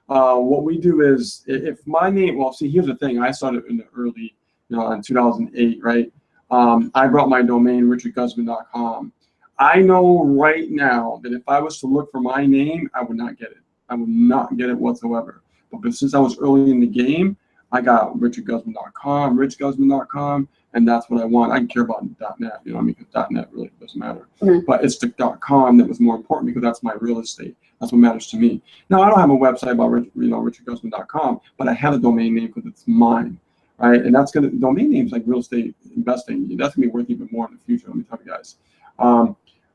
what we do is, if my name, well, see, here's the thing. I started in the early, in 2008, right? I brought my domain, richardguzman.com. I know right now that if I was to look for my name, I would not get it. I would not get it whatsoever. But since I was early in the game, I got richardguzman.com, richguzman.com, and that's what I want. I can care about .net, you know what I mean? Because .net really doesn't matter. But it's the .com that was more important because that's my real estate. That's what matters to me. Now, I don't have a website about richardguzman.com, but I have a domain name because it's mine, right? And that's gonna, domain names like real estate investing, that's gonna be worth even more in the future. Let me tell you guys.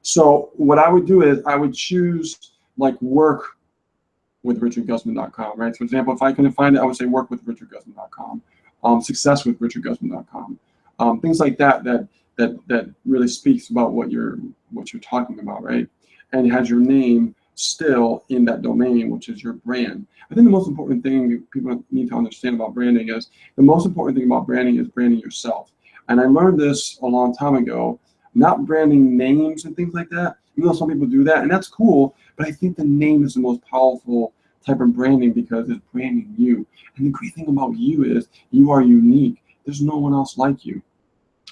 So what I would do is I would choose like work with richardguzman.com, right? So for example, if I couldn't find it, I would say work with richardguzman.com, success with richardguzman.com, things like that really speaks about what you're talking about, right? And it has your name still in that domain, which is your brand. I think the most important thing people need to understand about branding is the most important thing about branding is branding yourself. And I learned this a long time ago, not branding names and things like that. Even though some people do that, and that's cool, but I think the name is the most powerful type of branding because it's branding you. And the great thing about you is you are unique. There's no one else like you.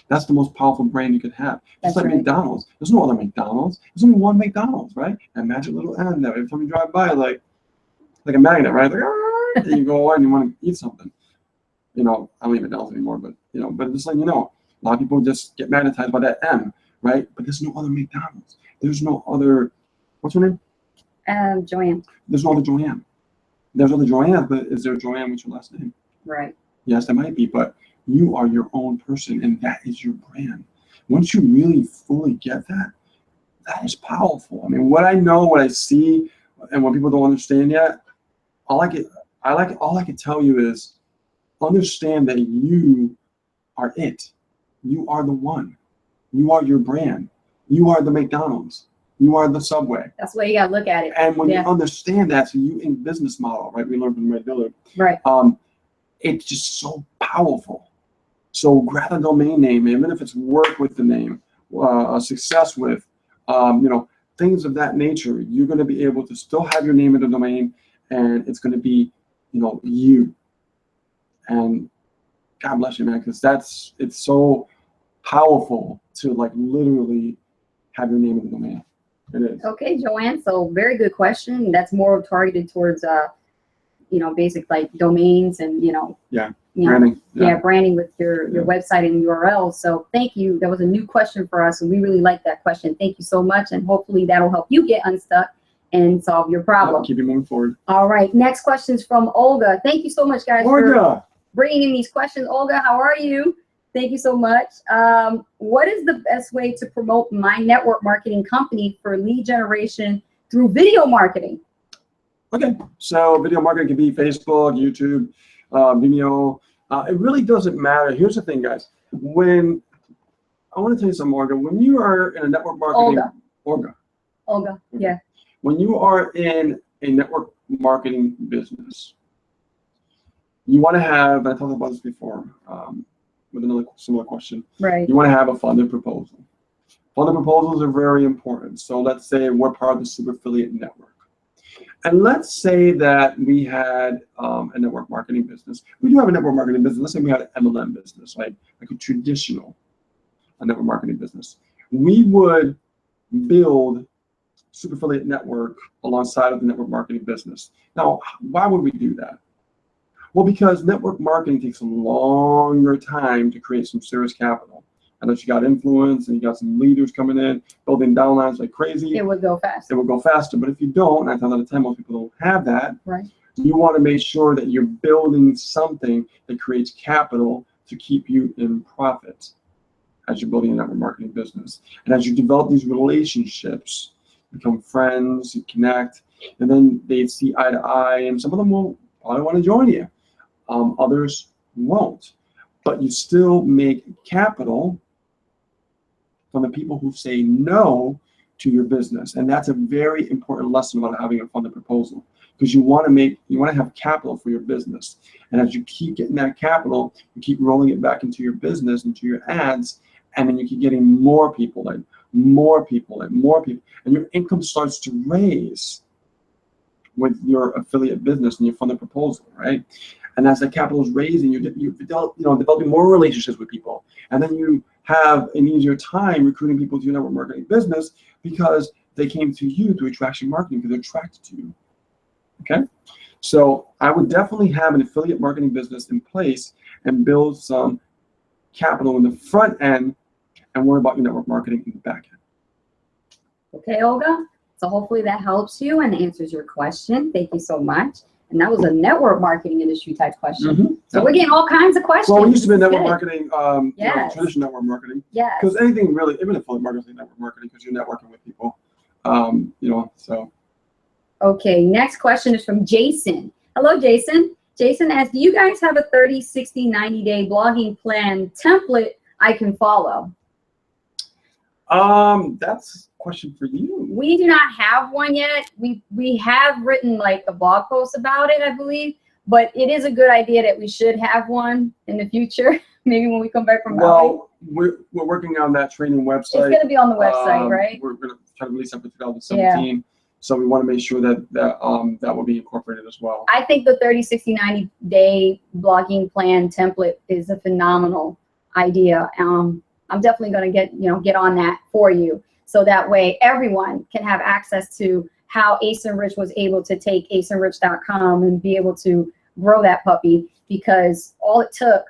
That's the most powerful brand you could have. Just like McDonald's. There's no other McDonald's. There's only one McDonald's, right? And magic little M that every time you drive by, like a magnet, right? Like, and you go away and you want to eat something. I don't eat McDonald's anymore, but but just like a lot of people just get magnetized by that M, right? But there's no other McDonald's. There's no other, what's her name? Joanne. There's no other Joanne. There's other Joanne, but is there Joanne with your last name? Right. Yes, there might be, but you are your own person, and that is your brand. Once you really fully get that, that is powerful. I mean, what I know, what I see, and what people don't understand yet, all I can tell you is understand that you are it. You are the one. You are your brand. You are the McDonald's. You are the Subway. That's the way you gotta look at it. And when you understand that, so you in business model, right? We learned from Red Dillard. Right. It's just so powerful. So grab a domain name, even if it's work with the name, success with, things of that nature. You're going to be able to still have your name in the domain, and it's going to be, you. And God bless you, man, because it's so powerful to like literally have your name in the domain. It is. Okay, Joanne. So very good question. That's more targeted towards basic like domains and branding. Branding with your website and URL. So thank you. That was a new question for us, and we really like that question. Thank you so much, and hopefully that'll help you get unstuck and solve your problem. Keep you moving forward. All right. Next question is from Olga. Thank you so much, guys, for bringing in these questions. Olga, how are you? Thank you so much. What is the best way to promote my network marketing company for lead generation through video marketing? Okay, so video marketing can be Facebook, YouTube, Vimeo. It really doesn't matter. Here's the thing, guys. I want to tell you something, Olga. When you are in a network marketing, Olga, yeah. When you are in a network marketing business, you want to have, I talked about this before, with another similar question. Right. You want to have a funded proposal. Funded proposals are very important. So let's say we're part of the super affiliate network. And let's say that we had a network marketing business. We do have a network marketing business. Let's say we had an MLM business, like a traditional network marketing business. We would build super affiliate network alongside of the network marketing business. Now, why would we do that? Well, because network marketing takes a longer time to create some serious capital. Unless you got influence and you got some leaders coming in, building downlines like crazy. It would go faster. It would go faster. But if you don't, 9 times out of 10, most people don't have that. Right. You want to make sure that you're building something that creates capital to keep you in profit as you're building a network marketing business. And as you develop these relationships, become friends, you connect, and then they see eye to eye, and some of them will probably want to join you. Others won't. But you still make capital from the people who say no to your business. And that's a very important lesson about having a funded proposal, because you want to have capital for your business. And as you keep getting that capital, you keep rolling it back into your business, into your ads, and then you keep getting more people, and more people, and your income starts to raise with your affiliate business and your funded proposal, right? And as the capital is raising, you're developing more relationships with people, and then you have an easier time recruiting people to your network marketing business because they came to you through attraction marketing because they're attracted to you. Okay, so I would definitely have an affiliate marketing business in place and build some capital in the front end, and worry about your network marketing in the back end. Okay, Olga. So hopefully that helps you and answers your question. Thank you so much. And that was a network marketing industry type question. Mm-hmm. So we're getting all kinds of questions. Well, we used to be network marketing, Yes. Traditional network marketing. Yes. Because anything really, even affiliate marketing is network marketing because you're networking with people. So. Okay, next question is from Jason. Hello, Jason. Jason asks, do you guys have a 30, 60, 90-day blogging plan template I can follow? That's a question for you. We do not have one yet. We have written like a blog post about it, I believe, but it is a good idea that we should have one in the future. Maybe when we come back from Maui. Well, we're working on that training website. It's going to be on the website, right? We're going to try to release that for 2017. Yeah. So we want to make sure that will be incorporated as well. I think the 30, 60, 90-day blogging plan template is a phenomenal idea. I'm definitely going to get on that for you, so that way everyone can have access to how Ace and Rich was able to take aceandrich.com and be able to grow that puppy, because all it took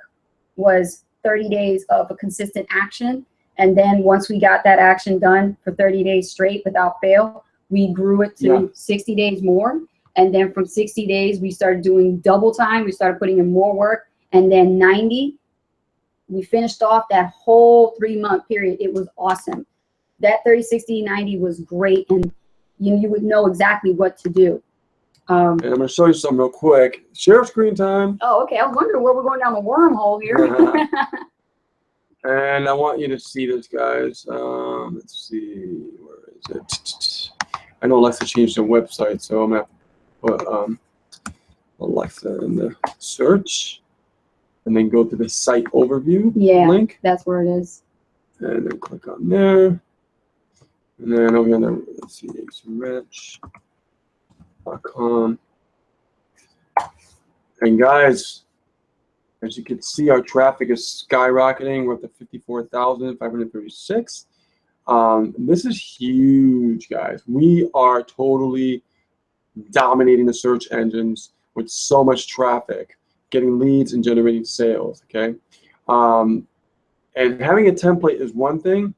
was 30 days of a consistent action. And then once we got that action done for 30 days straight without fail, we grew it to 60 days more. And then from 60 days, we started doing double time. We started putting in more work. And then 90, we finished off that whole 3-month period. It was awesome. That 30, 60, 90 was great. And you would know exactly what to do. And I'm going to show you something real quick. Share screen time. Oh, okay. I was wondering where we're going down the wormhole here. And I want you to see this, guys. Let's see. Where is it? I know Alexa changed their website, so I'm going to put Alexa in the search. And then go to the site overview link. That's where it is. And then click on there. And then over here, let's see, aceandrich.com. And guys, as you can see, our traffic is skyrocketing. We're up to 54,536. This is huge, guys. We are totally dominating the search engines with so much traffic, getting leads and generating sales, okay? And having a template is one thing,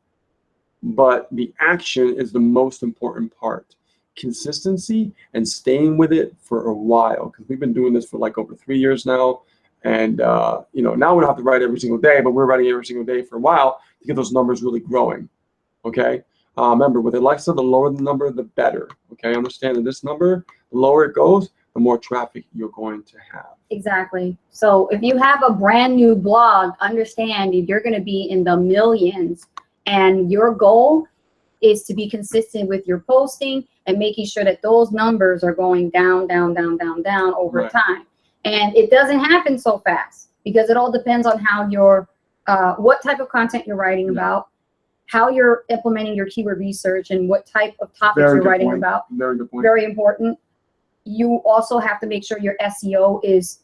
but the action is the most important part. Consistency and staying with it for a while, because we've been doing this for like over 3 years now. And now we don't have to write every single day, but we're writing every single day for a while to get those numbers really growing, okay? Remember, with Alexa, the lower the number, the better, okay? Understand that this number, the lower it goes, the more traffic you're going to have. Exactly. So if you have a brand new blog, understand if you're going to be in the millions, and your goal is to be consistent with your posting and making sure that those numbers are going down, down, down, down, down over time. And it doesn't happen so fast, because it all depends on how what type of content you're writing about, how you're implementing your keyword research, and what type of topics you're writing about. Very good point. Very important. You also have to make sure your SEO is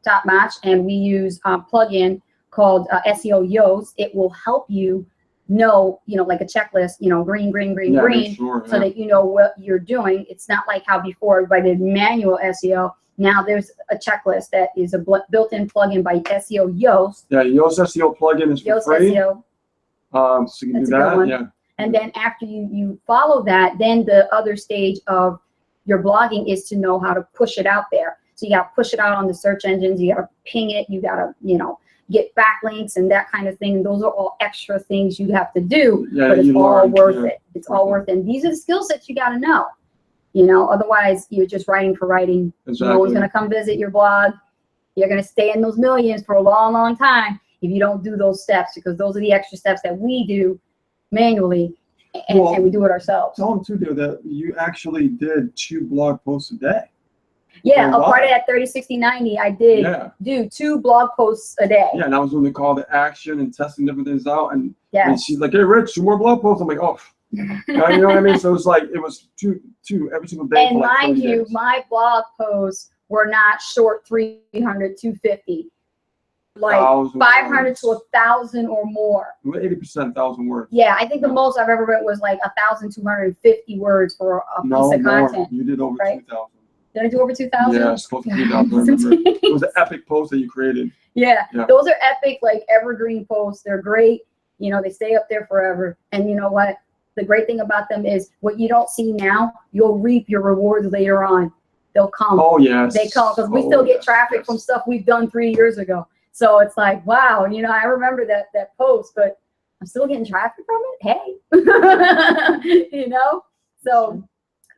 top notch, and we use a plugin called SEO Yoast. It will help you know, like a checklist, green, green, green, green, sure, so that you know what you're doing. It's not like how before everybody did manual SEO. Now there's a checklist that is a built-in plugin by SEO Yoast. Yeah, Yoast SEO plugin is for Yoast free. SEO. So you can do that, yeah. And then after you follow that, then the other stage of your blogging is to know how to push it out there. So you got to push it out on the search engines. You got to ping it. You got to, get backlinks and that kind of thing. Those are all extra things you have to do, but it's all worth it. It's all worth it. And these are the skill sets you got to know. Otherwise you're just writing for writing. Exactly. No one's going to come visit your blog. You're going to stay in those millions for a long, long time if you don't do those steps, because those are the extra steps that we do manually, and we do it ourselves. Tell them too, though, that you actually did 2 blog posts a day. Yeah, a part of that 30, 60, 90, I did do 2 blog posts a day. Yeah, and I was doing the call to action and testing different things out. And she's like, hey, Rich, 2 more blog posts. I'm like, oh. You know what I mean? So it was like, it was two every single day. And like mind you, days. my blog posts were not short 300, 250. Like 500 to 1,000 or more. 80%, 1,000 words. Yeah, I think the most I've ever read was like 1,250 words for a piece of content. You did over 2,000. Did I do over 2,000? Yeah, it's close to 2,000. It was an epic post that you created. Yeah, those are epic, like evergreen posts. They're great. They stay up there forever. And you know what? The great thing about them is what you don't see now, you'll reap your rewards later on. They'll come. Oh, yes. They come, because we still get traffic from stuff we've done 3 years ago. So it's like, wow, I remember that post, but I'm still getting traffic from it. Hey, So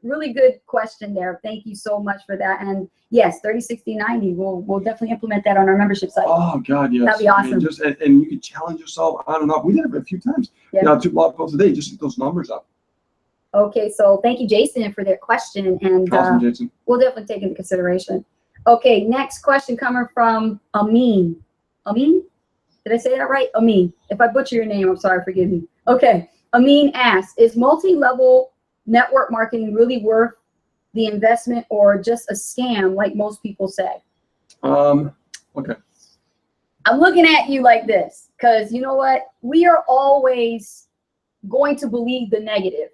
really good question there. Thank you so much for that. And yes, 30, 60, 90. We'll definitely implement that on our membership site. Oh God, yes. That'd be awesome. And you can challenge yourself on and off. We did it a few times. 2 blog posts a day, just get those numbers up. Okay, so thank you, Jason, for that question, and awesome, Jason. We'll definitely take into consideration. Okay, next question coming from Amin. Amin? Did I say that right? Amin. If I butcher your name, I'm sorry, forgive me. Okay, Amin asks, is multi-level network marketing really worth the investment, or just a scam like most people say? Okay. I'm looking at you like this, because you know what? We are always going to believe the negative.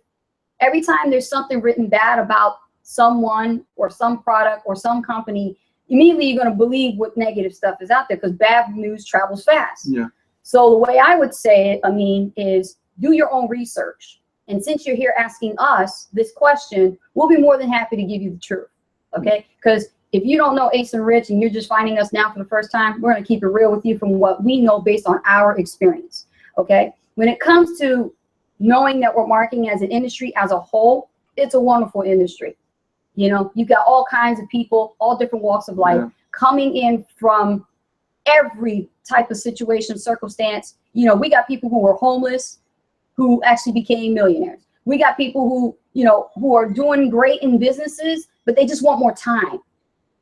Every time there's something written bad about someone or some product or some company, immediately you're going to believe what negative stuff is out there, because bad news travels fast. Yeah. So the way I would say it, is do your own research. And since you're here asking us this question, we'll be more than happy to give you the truth. Okay? Because if you don't know Ace and Rich and you're just finding us now for the first time, we're going to keep it real with you from what we know based on our experience. Okay? When it comes to knowing network marketing as an industry as a whole, it's a wonderful industry. You've got all kinds of people, all different walks of life, coming in from every type of situation, circumstance. We got people who were homeless who actually became millionaires. We got people who are doing great in businesses, but they just want more time.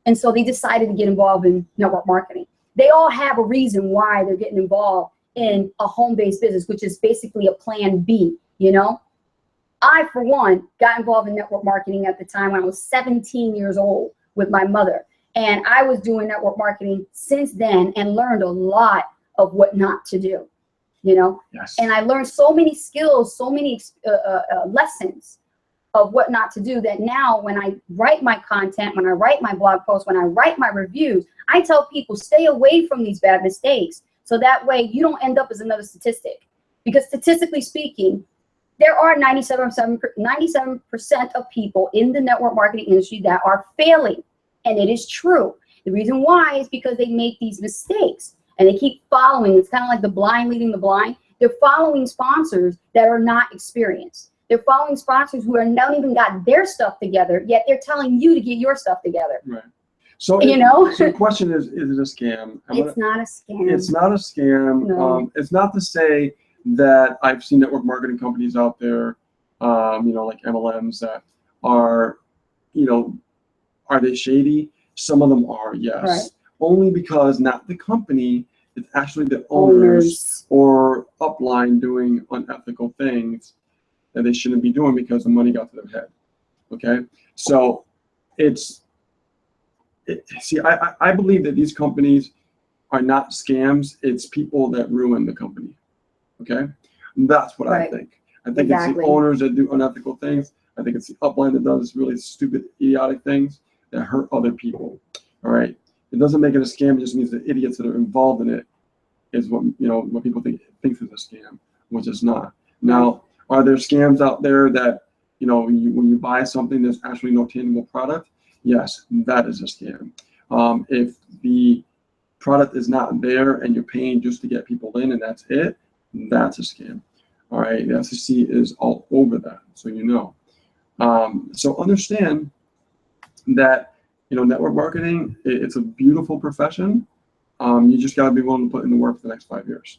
And so they decided to get involved in network marketing. They all have a reason why they're getting involved in a home-based business, which is basically a plan B. I, for one, got involved in network marketing at the time when I was 17 years old with my mother. And I was doing network marketing since then and learned a lot of what not to do, Yes. And I learned so many skills, so many lessons of what not to do, that now when I write my content, when I write my blog posts, when I write my reviews, I tell people stay away from these bad mistakes. So that way you don't end up as another statistic. Because statistically speaking, there are 97% of people in the network marketing industry that are failing. And it is true. The reason why is because they make these mistakes and they keep following. It's kind of like the blind leading the blind. They're following sponsors that are not experienced. They're following sponsors who don't even got their stuff together, yet they're telling you to get your stuff together. Right. So, so the question is it a scam? It's not a scam. It's not a scam. No. It's not to say that I've seen network marketing companies out there, like MLMs that are, are they shady? Some of them are, yes. Right. Only because not the company, it's actually the owners or upline doing unethical things that they shouldn't be doing because the money got to their head. Okay? So I believe that these companies are not scams. It's people that ruin the company. Okay? That's what I Right. think. I think it's the owners that do unethical things. I think it's the upline that does really stupid, idiotic things that hurt other people. All right. It doesn't make it a scam. It just means the idiots that are involved in it is what people think is a scam, which is not. Now, are there scams out there that when you buy something there's actually no tangible product? Yes, that is a scam. If the product is not there and you're paying just to get people in and that's it, that's a scam. All right, the SEC is all over that, so so understand that network marketing, it's a beautiful profession. You just got to be willing to put in the work for the next 5 years.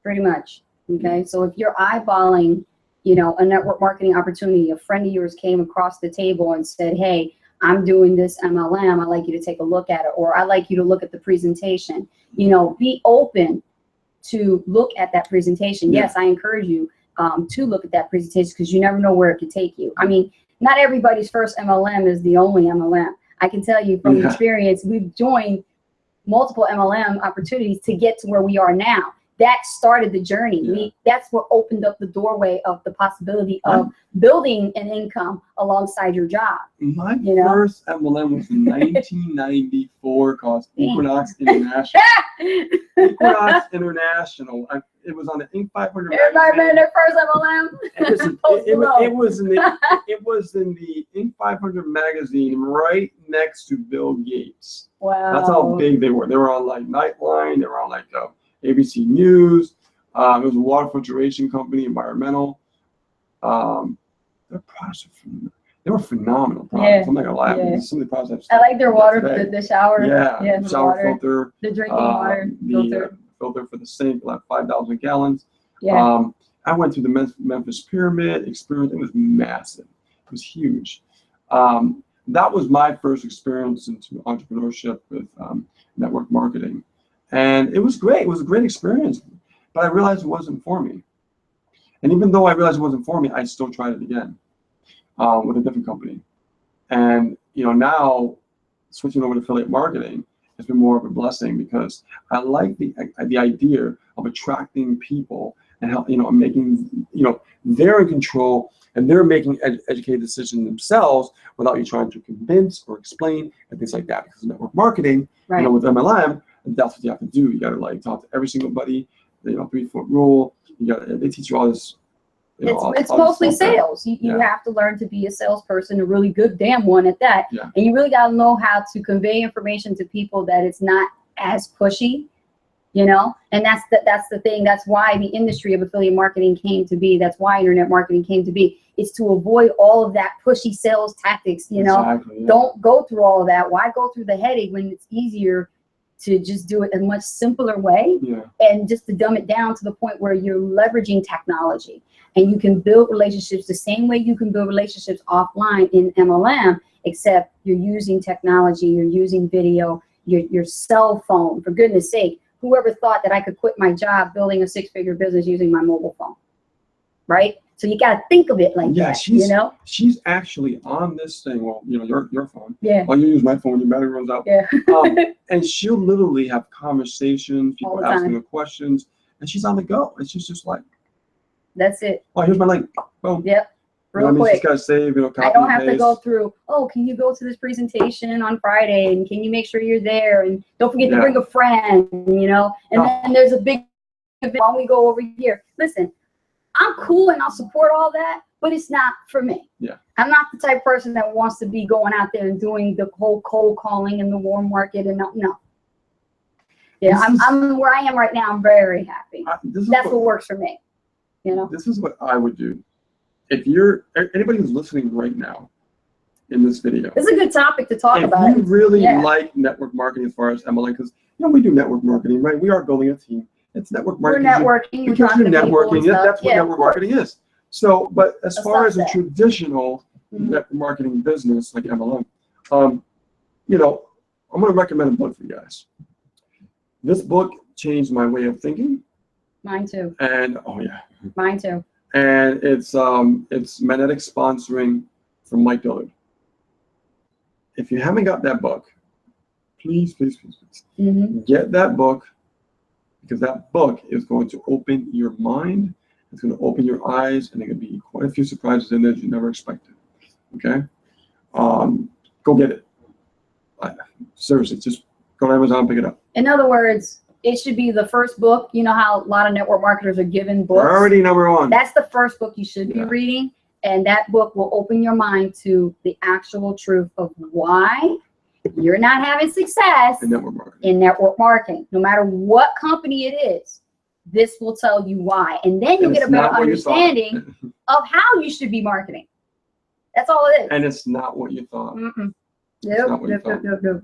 Pretty much. Okay, so if you're eyeballing, a network marketing opportunity, a friend of yours came across the table and said, hey, I'm doing this MLM, I'd like you to take a look at it, or I'd like you to look at the presentation. Be open to look at that presentation. Yes, I encourage you to look at that presentation because you never know where it could take you. I mean, not everybody's first MLM is the only MLM. I can tell you from experience, we've joined multiple MLM opportunities to get to where we are now. That started the journey. That's what opened up the doorway of the possibility of building an income alongside your job. My first MLM was in 1994 called Equinox International. Equinox International. It was on the Inc. 500 Everybody been in their first MLM? It was in the Inc. 500 magazine right next to Bill Gates. Wow. That's how big they were. They were on like Nightline. They were on like ABC News. It was a water filtration company, environmental. Their products they were phenomenal products. I'm not gonna lie. Some of the products I like their water, the shower. The shower filter. The drinking water filter. Filter for the sink, like 5,000 gallons. Yeah. I went through the Memphis Pyramid experience. It was massive. It was huge. That was my first experience into entrepreneurship with network marketing. And it was great. It was a great experience. But I realized it wasn't for me. And even though I realized it wasn't for me, I still tried it again with a different company. And now switching over to affiliate marketing has been more of a blessing because I like the idea of attracting people and making they're in control and they're making educated decisions themselves without you trying to convince or explain and things like that. Because network marketing, with MLM, that's what you have to do. You got to talk to every single buddy. 3-foot rule. They teach you all this. It's mostly sales. You have to learn to be a salesperson, a really good damn one at that. Yeah. And you really got to know how to convey information to people that it's not as pushy, And that's the thing. That's why the industry of affiliate marketing came to be. That's why internet marketing came to be. It's to avoid all of that pushy sales tactics. Exactly, yeah. Don't go through all of that. Why go through the headache when it's easier to just do it in a much simpler way and just to dumb it down to the point where you're leveraging technology and you can build relationships the same way you can build relationships offline in MLM, except you're using technology, you're using video, your cell phone. For goodness sake, whoever thought that I could quit my job building a 6-figure business using my mobile phone, right? So you got to think of it like that, She's actually on this thing. Well, your phone. Yeah. Well, you use my phone, your battery runs out. Yeah. And she'll literally have conversations, people asking her questions, and she's on the go. And she's just like, that's it. Oh, here's my link. Boom. Yep. Real quick. She's got to save, copy I don't have to go through, can you go to this presentation on Friday? And can you make sure you're there? And don't forget to bring a friend, And then there's a big event while we go over here. Listen, I'm cool and I'll support all that, but it's not for me. Yeah. I'm not the type of person that wants to be going out there and doing the whole cold calling in the warm market and no. Yeah, I'm where I am right now. I'm very happy. That's what works for me. This is what I would do. If anybody who's listening right now in this video. It's a good topic to talk about. If you really like network marketing as far as MLM, because we do network marketing, right? We are building a team. It's network marketing. We're networking. Because you're networking. That's what network marketing is. So, but as far as a traditional network marketing business like MLM, I'm going to recommend a book for you guys. This book changed my way of thinking. Mine too. And mine too. And it's Magnetic Sponsoring from Mike Dillard. If you haven't got that book, please get that book, because that book is going to open your mind It's going to open your eyes, and there can be quite a few surprises in there that you never expected. Okay? Go get it. Seriously, just go to Amazon and pick it up. In other words, it should be the first book. You know how a lot of network marketers are given books? Priority number one. That's the first book you should be reading. And that book will open your mind to the actual truth of why you're not having success in network marketing. No matter what company it is, this will tell you why. And then you'll get a better understanding of how you should be marketing. That's all it is. And it's not what you thought. Nope.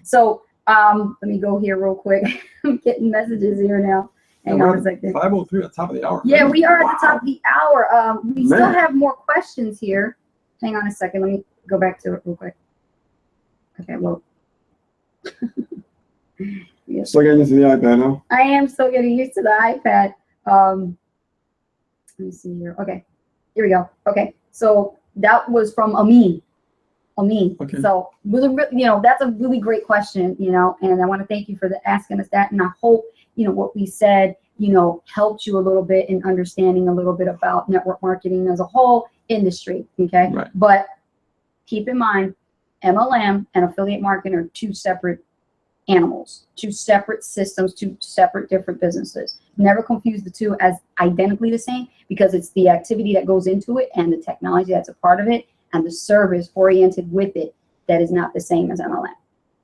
So let me go here real quick. I'm getting messages here now. Hang on a second. 5:03 at the top of the hour. Yeah, we are at the top of the hour. We still have more questions here. Hang on a second. Let me go back to it real quick. Okay, well. Yes. Still getting used to the iPad, huh? I am still getting used to the iPad. Let me see here. Okay, here we go. Okay, so that was from Amin. Okay. So, that's a really great question, and I want to thank you for asking us that. And I hope, what we said, helped you a little bit in understanding a little bit about network marketing as a whole industry. Okay. Right. But keep in mind, MLM and affiliate marketing are two separate animals, two separate systems, two separate different businesses. Never confuse the two as identically the same, because it's the activity that goes into it and the technology that's a part of it and the service oriented with it that is not the same as MLM.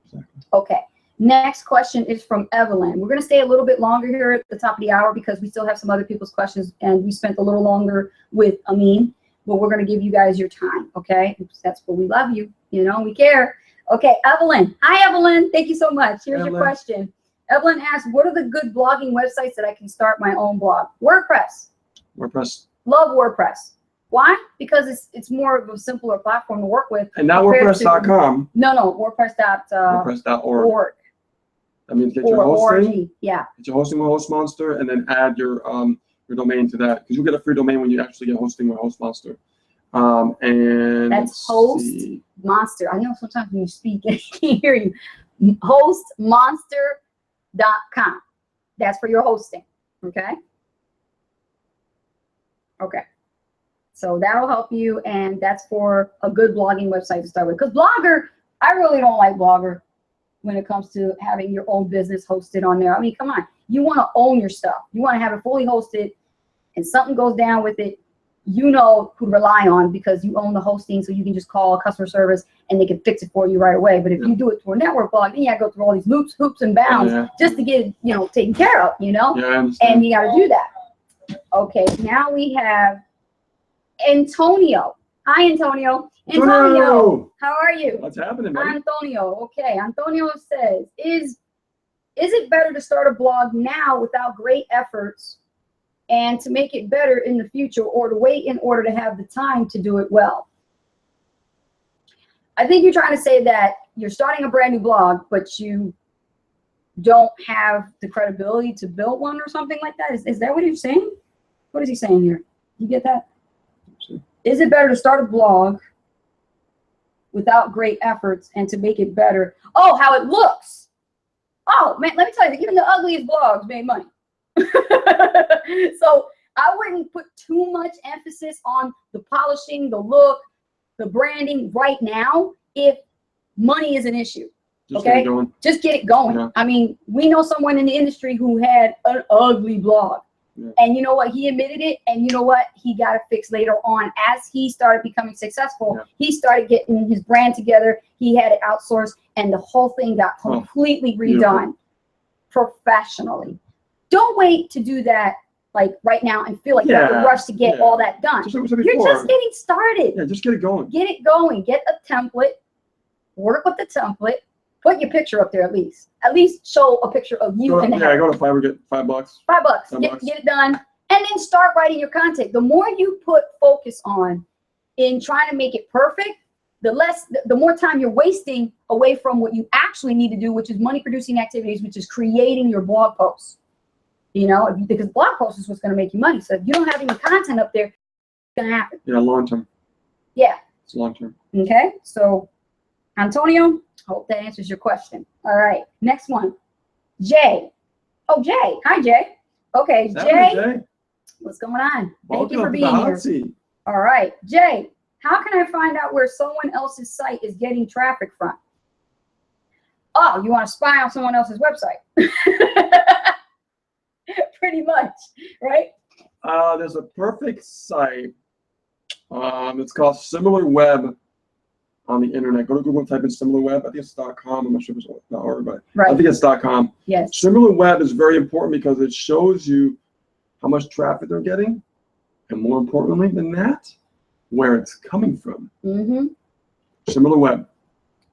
Exactly. Okay. Next question is from Evelyn. We're going to stay a little bit longer here at the top of the hour because we still have some other people's questions, and we spent a little longer with Amin, but we're going to give you guys your time. Okay. That's what we love you. We care. Okay. Evelyn. Hi, Evelyn. Thank you so much. Here's your question. Evelyn asks, what are the good blogging websites that I can start my own blog? WordPress. Love WordPress. Why? Because it's more of a simpler platform to work with. And not WordPress.com. No, WordPress.org. That means get your hosting. Yeah. Get your hosting with HostMonster, and then add your domain to that, because you get a free domain when you actually get hosting with HostMonster. And that's HostMonster. I know sometimes when you speak, I can't hear you. HostMonster.com. That's for your hosting. Okay. Okay. So that'll help you, and that's for a good blogging website to start with. Because Blogger, I really don't like Blogger when it comes to having your own business hosted on there. I mean, come on. You want to own your stuff. You want to have it fully hosted, and something goes down with it, who to rely on, because you own the hosting, so you can just call customer service and they can fix it for you right away. But if you do it through a network blog, then you got to go through all these loops, hoops, and bounds just to get it, taken care of, Yeah, I understand. And you got to do that. Okay, now we have Antonio. Hi, Antonio. Antonio, how are you? What's happening, buddy? Antonio. Okay, Antonio says, is it better to start a blog now without great efforts and to make it better in the future, or to wait in order to have the time to do it well? I think you're trying to say that you're starting a brand new blog, but you don't have the credibility to build one or something like that. Is that what you're saying? What is he saying here? You get that? Is it better to start a blog without great efforts and to make it better? Oh, how it looks. Oh, man, let me tell you, even the ugliest blogs made money. So I wouldn't put too much emphasis on the polishing, the look, the branding right now if money is an issue. Just get it going. Just get it going. Yeah. I mean, we know someone in the industry who had an ugly blog. Yeah. And you know what? He admitted it, and you know what? He got it fixed later on. As he started becoming successful, he started getting his brand together. He had it outsourced, and the whole thing got completely redone professionally. Don't wait to do that like right now and feel like you have to rush to get all that done. You're just getting started. Yeah, just get it going. Get it going. Get a template. Work with the template. Put your picture up there at least. At least show a picture of you in the head. Yeah, go to Fiverr, get $5. $5. Get it done. And then start writing your content. The more you put focus on in trying to make it perfect, the more time you're wasting away from what you actually need to do, which is money producing activities, which is creating your blog posts. Because blog posts is what's going to make you money. So if you don't have any content up there, it's going to happen. Yeah, long term. Yeah. It's long term. Okay. So, Antonio, hope that answers your question. All right. Next one. Jay. Oh, Jay. Hi, Jay. Okay, Jay. What's going on? Thank Welcome you for to the being hot here. seat. All right, Jay, how can I find out where someone else's site is getting traffic from? Oh, you want to spy on someone else's website? Pretty much, right? There's a perfect site. It's called Similar Web on the internet. Go to Google and type in Similar Web. I think it's .com. I'm not sure if it's .org, but Right. I think it's .com. Yes. Similar Web is very important because it shows you how much traffic they're getting, and more importantly than that, where it's coming from. Mm-hmm. Similar Web.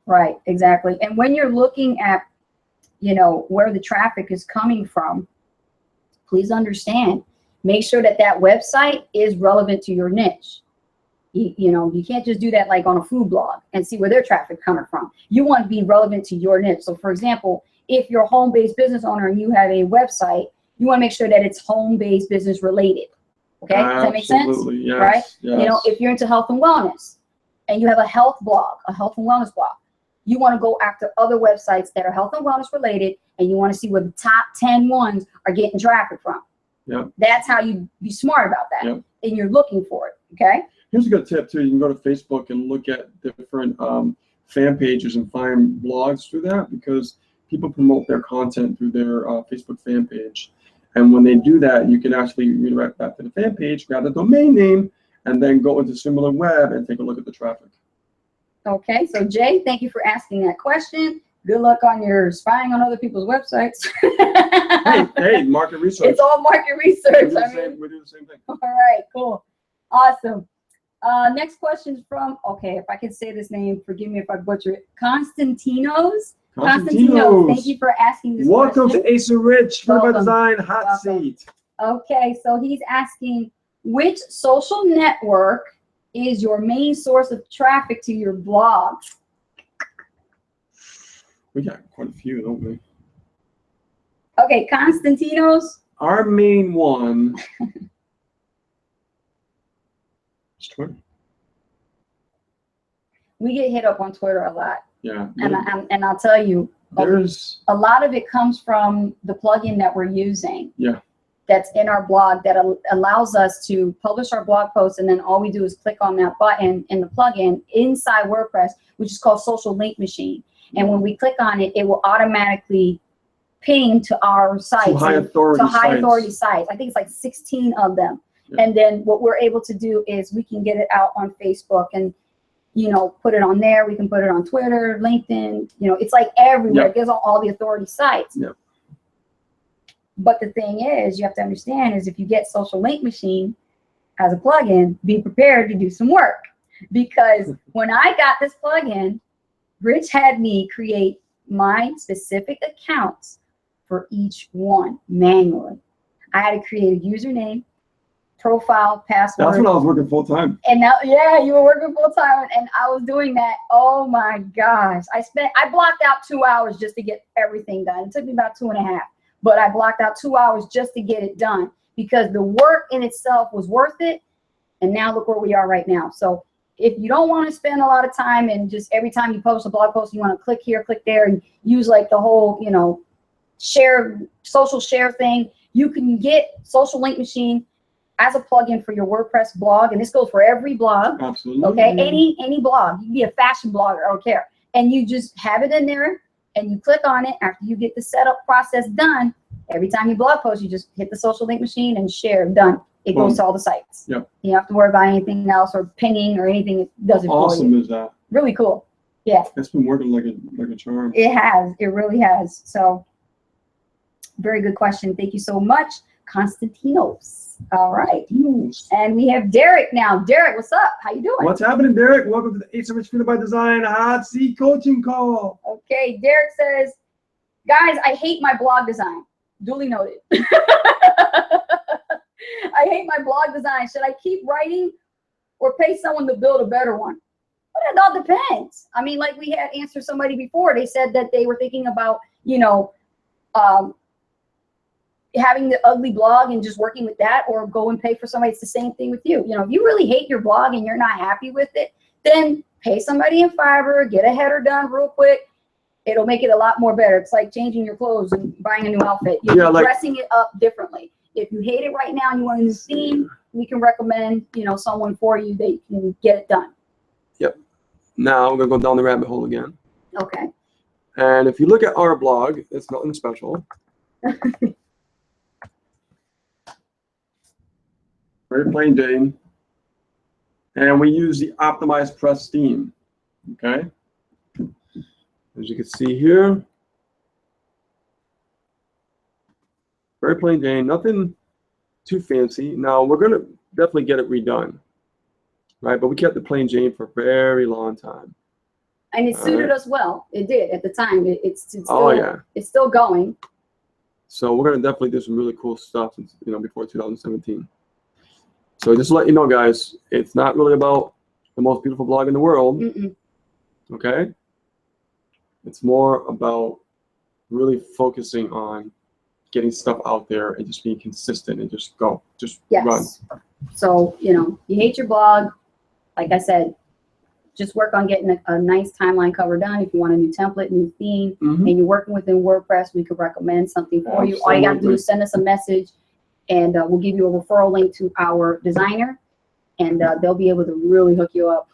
Right, exactly. And when you're looking at, you know, where the traffic is coming from, please understand, make sure that that website is relevant to your niche. You know, you can't just do that like on a food blog and see where their traffic coming from. You want to be relevant to your niche. So for example, if you're a home-based business owner and you have a website, you want to make sure that it's home-based business related. Okay, does that make sense? Absolutely, yes. Right? Yes. You know, if you're into health and wellness and you have a health blog, a health and wellness blog, you want to go after other websites that are health and wellness related, and you want to see where the top 10 ones are getting traffic from. Yep. That's how you be smart about that. Yep. And you're looking for it. Okay. Here's a good tip too. You can go to Facebook and look at different fan pages and find blogs through that, because people promote their content through their Facebook fan page. And when they do that, you can actually redirect back to the fan page, grab the domain name, and then go into Similar Web and take a look at the traffic. Okay. So Jay, thank you for asking that question. Good luck on your spying on other people's websites. hey, market research. It's all market research. We do the same thing. All right, cool. Awesome. Next question is from, okay, if I can say this name, forgive me if I butcher it, Constantinos. Constantinos, thank you for asking this Welcome question. to Asa Rich, Food by Welcome. Design Hot Welcome. Seat. Okay, so he's asking, which social network is your main source of traffic to your blog? We got quite a few, don't we? Okay, Constantinos. Our main one is Twitter. We get hit up on Twitter a lot. Yeah. And I'll tell you, There's a lot of it comes from the plugin that we're using. Yeah. That's in our blog that allows us to publish our blog posts, and then all we do is click on that button in the plugin inside WordPress, which is called Social Link Machine. And when we click on it, it will automatically ping to our sites, to high authority sites. I think it's like 16 of them. Yeah. And then what we're able to do is we can get it out on Facebook and, you know, put it on there. We can put it on Twitter, LinkedIn. You know, it's like everywhere. Yep. It gives all the authority sites. Yep. But the thing is, you have to understand is if you get Social Link Machine as a plugin, be prepared to do some work. Because when I got this plugin, Rich had me create my specific accounts for each one manually. I had to create a username, profile, password. That's when I was working full time. And now, yeah, you were working full time, and I was doing that. Oh my gosh. I blocked out 2 hours just to get everything done. It took me about 2.5, but I blocked out 2 hours just to get it done because the work in itself was worth it. And now look where we are right now. So if you don't want to spend a lot of time and just every time you post a blog post, you want to click here, click there, and use like the whole, you know, social share thing, you can get Social Link Machine as a plugin for your WordPress blog. And this goes for every blog. Absolutely. Okay, any blog. You can be a fashion blogger, I don't care. And you just have it in there and you click on it after you get the setup process done. Every time you blog post, you just hit the Social Link Machine and share, done. It goes to all the sites. Yep. You don't have to worry about anything else or pinging or anything. It does it for you. Awesome is that? Really cool. Yeah. It's been working like a charm. It has. It really has. So very good question. Thank you so much, Constantinos. All right. And we have Derek now. Derek, what's up? How you doing? What's happening, Derek? Welcome to the Asa Rich Food by Design Hot Seat Coaching Call. Okay. Derek says, guys, I hate my blog design. Duly noted. I hate my blog design. Should I keep writing or pay someone to build a better one? Well, it all depends. I mean, like we had answered somebody before. They said that they were thinking about, you know, having the ugly blog and just working with that, or go and pay for somebody. It's the same thing with you. You know, if you really hate your blog and you're not happy with it, then pay somebody in Fiverr, get a header done real quick. It'll make it a lot more better. It's like changing your clothes and buying a new outfit. You're dressing it up differently. if you hate it right now and you want a new theme, we can recommend, you know, someone for you that you can get it done. Yep. Now we're gonna go down the rabbit hole again. Okay. And if you look at our blog, it's nothing special. Very plain Jane. And we use the optimized press theme. Okay. As you can see here, very plain Jane, nothing too fancy. Now we're gonna definitely get it redone, right? But we kept the plain Jane for a very long time. And it suited us well. It did at the time. It's still, oh yeah, it's still going. So we're gonna definitely do some really cool stuff, you know, before 2017. So just to let you know, guys, it's not really about the most beautiful blog in the world. Okay. It's more about really focusing on getting stuff out there and just being consistent and just go, just run. So, you know, you hate your blog, like I said, just work on getting a nice timeline cover done. If you want a new template, new theme, and you're working within WordPress, we could recommend something for you. All you got to do is send us a message, and we'll give you a referral link to our designer, and they'll be able to really hook you up.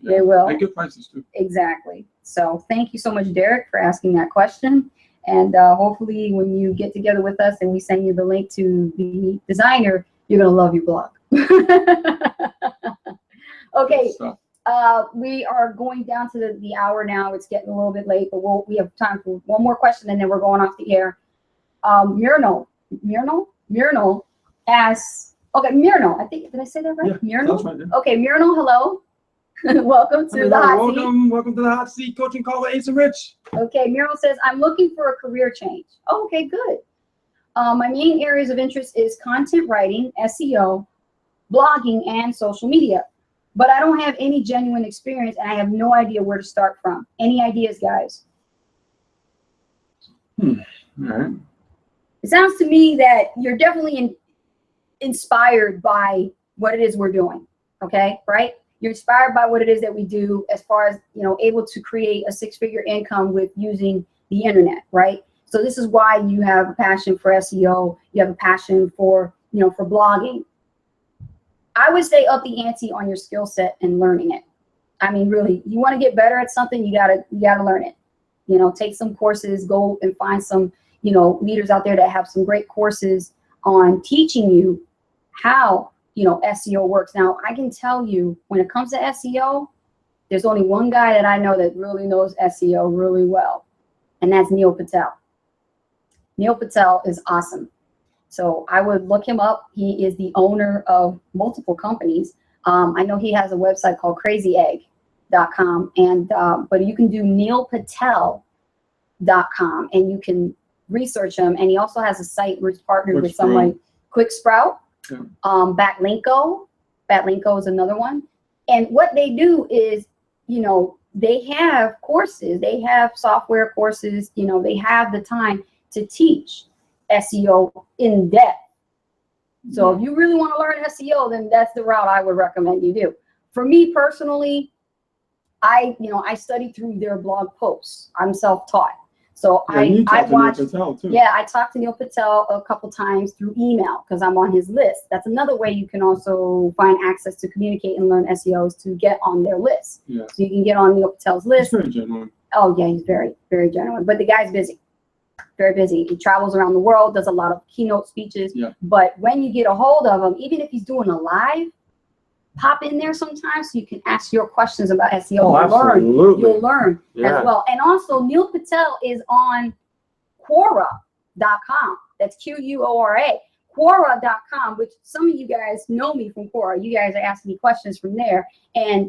They will. And good prices too. Exactly. So thank you so much, Derek, for asking that question. And hopefully when you get together with us and we send you the link to the designer, you're going to love your blog. Okay. We are going down to the hour now. It's getting a little bit late, but we have time for one more question and then we're going off the air. Myrno asks, okay, Myrno, I think, did I say that right? Yeah, Myrno? right, yeah. Okay, Myrno, hello. Welcome to the hot seat. Welcome to the hot seat coaching call with Ace and Rich. Okay, Muriel says, I'm looking for a career change. Oh, okay, good. My main areas of interest is content writing, SEO, blogging, and social media. But I don't have any genuine experience and I have no idea where to start from. Any ideas, guys? All right. It sounds to me that you're definitely inspired by what it is we're doing. Okay, right? You're inspired by what it is that we do as far as, you know, able to create a six-figure income with using the internet, right? So this is why you have a passion for SEO. You have a passion for, you know, for blogging. I would say up the ante on your skill set and learning it. I mean, really, you want to get better at something, you gotta learn it. You know, take some courses, go and find some, you know, leaders out there that have some great courses on teaching you how, you know, SEO works. Now, I can tell you when it comes to SEO, there's only one guy that I know that really knows SEO really well, and that's Neil Patel. Neil Patel is awesome. So I would look him up. He is the owner of multiple companies. I know he has a website called crazyegg.com, and but you can do neilpatel.com and you can research him. And he also has a site where he's partnered with some like Quick Sprout. Backlinko is another one. And what they do is, you know, they have courses, they have software courses, you know, they have the time to teach SEO in depth. So if you really want to learn SEO, then that's the route I would recommend you do. For me personally, I study through their blog posts. I'm self-taught. So I watch, I talked to Neil Patel a couple times through email because I'm on his list. That's another way you can also find access to communicate and learn SEO is to get on their list. Yeah. So you can get on Neil Patel's list. He's very genuine. Oh yeah, he's very, very genuine. But the guy's busy, very busy. He travels around the world, does a lot of keynote speeches. Yeah. But when you get a hold of him, even if he's doing a live, pop in there sometimes so you can ask your questions about SEO. You'll learn as well. And also Neil Patel is on Quora.com. That's Quora. Quora.com, which some of you guys know me from Quora. You guys are asking me questions from there. And,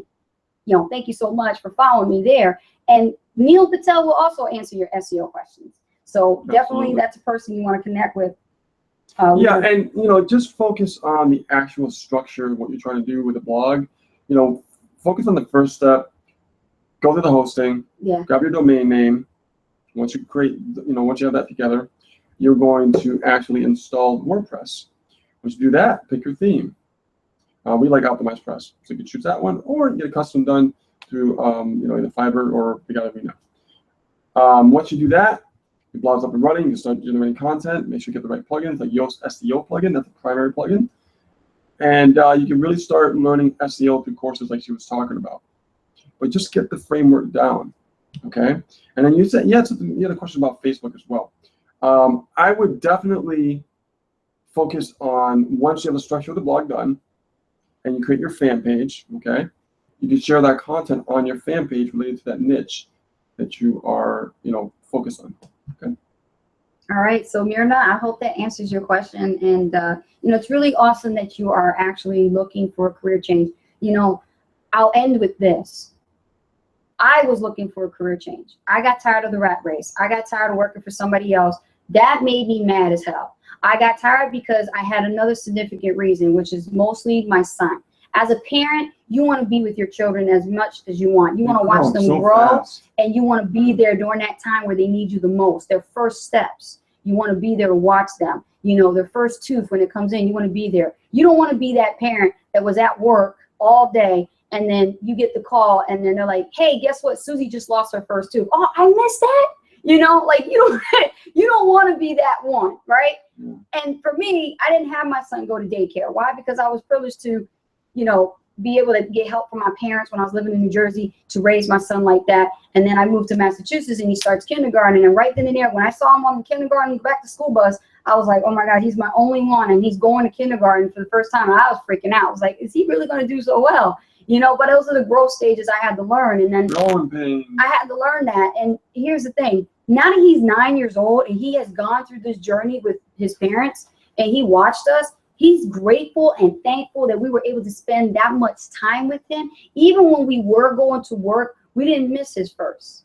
you know, thank you so much for following me there. And Neil Patel will also answer your SEO questions. So definitely that's a person you want to connect with. Yeah, and you know, just focus on the actual structure of what you're trying to do with the blog. You know, focus on the first step. Go to the hosting. Yeah. Grab your domain name. Once you create, you know, once you have that together, you're going to actually install WordPress. Once you do that, pick your theme. We like Optimized Press, so you can choose that one, or get a custom done through, you know, either Fiverr or the guy that we know. Once you do that, your blog's up and running, you start generating content, make sure you get the right plugins, like Yoast SEO plugin, that's the primary plugin. And you can really start learning SEO through courses like she was talking about. But just get the framework down, okay? And then you said, you had a question about Facebook as well. I would definitely focus on, once you have a structure of the blog done, and you create your fan page, okay? You can share that content on your fan page related to that niche that you are, focused on, okay? All right, so Myrna, I hope that answers your question. And, it's really awesome that you are actually looking for a career change. I'll end with this. I was looking for a career change. I got tired of the rat race. I got tired of working for somebody else. That made me mad as hell. I got tired because I had another significant reason, which is mostly my son. As a parent, you want to be with your children as much as you want. You want to watch them grow, and you want to be there during that time where they need you the most, their first steps. You want to be there to watch them. Their first tooth when it comes in, you want to be there. You don't want to be that parent that was at work all day, and then you get the call, and then they're like, hey, guess what? Susie just lost her first tooth. Oh, I missed that? You don't want to be that one, right? Yeah. And for me, I didn't have my son go to daycare. Why? Because I was privileged to, be able to get help from my parents when I was living in New Jersey to raise my son like that. And then I moved to Massachusetts, and he starts kindergarten. And right then and there, when I saw him on the kindergarten back to school bus, I was like, oh my God, he's my only one, and he's going to kindergarten for the first time. And I was freaking out. I was like, is he really going to do so well? But those are the growth stages I had to learn. And then growing pains. I had to learn that. And here's the thing. Now that he's 9 years old and he has gone through this journey with his parents and he watched us, he's grateful and thankful that we were able to spend that much time with him. Even when we were going to work, we didn't miss his first.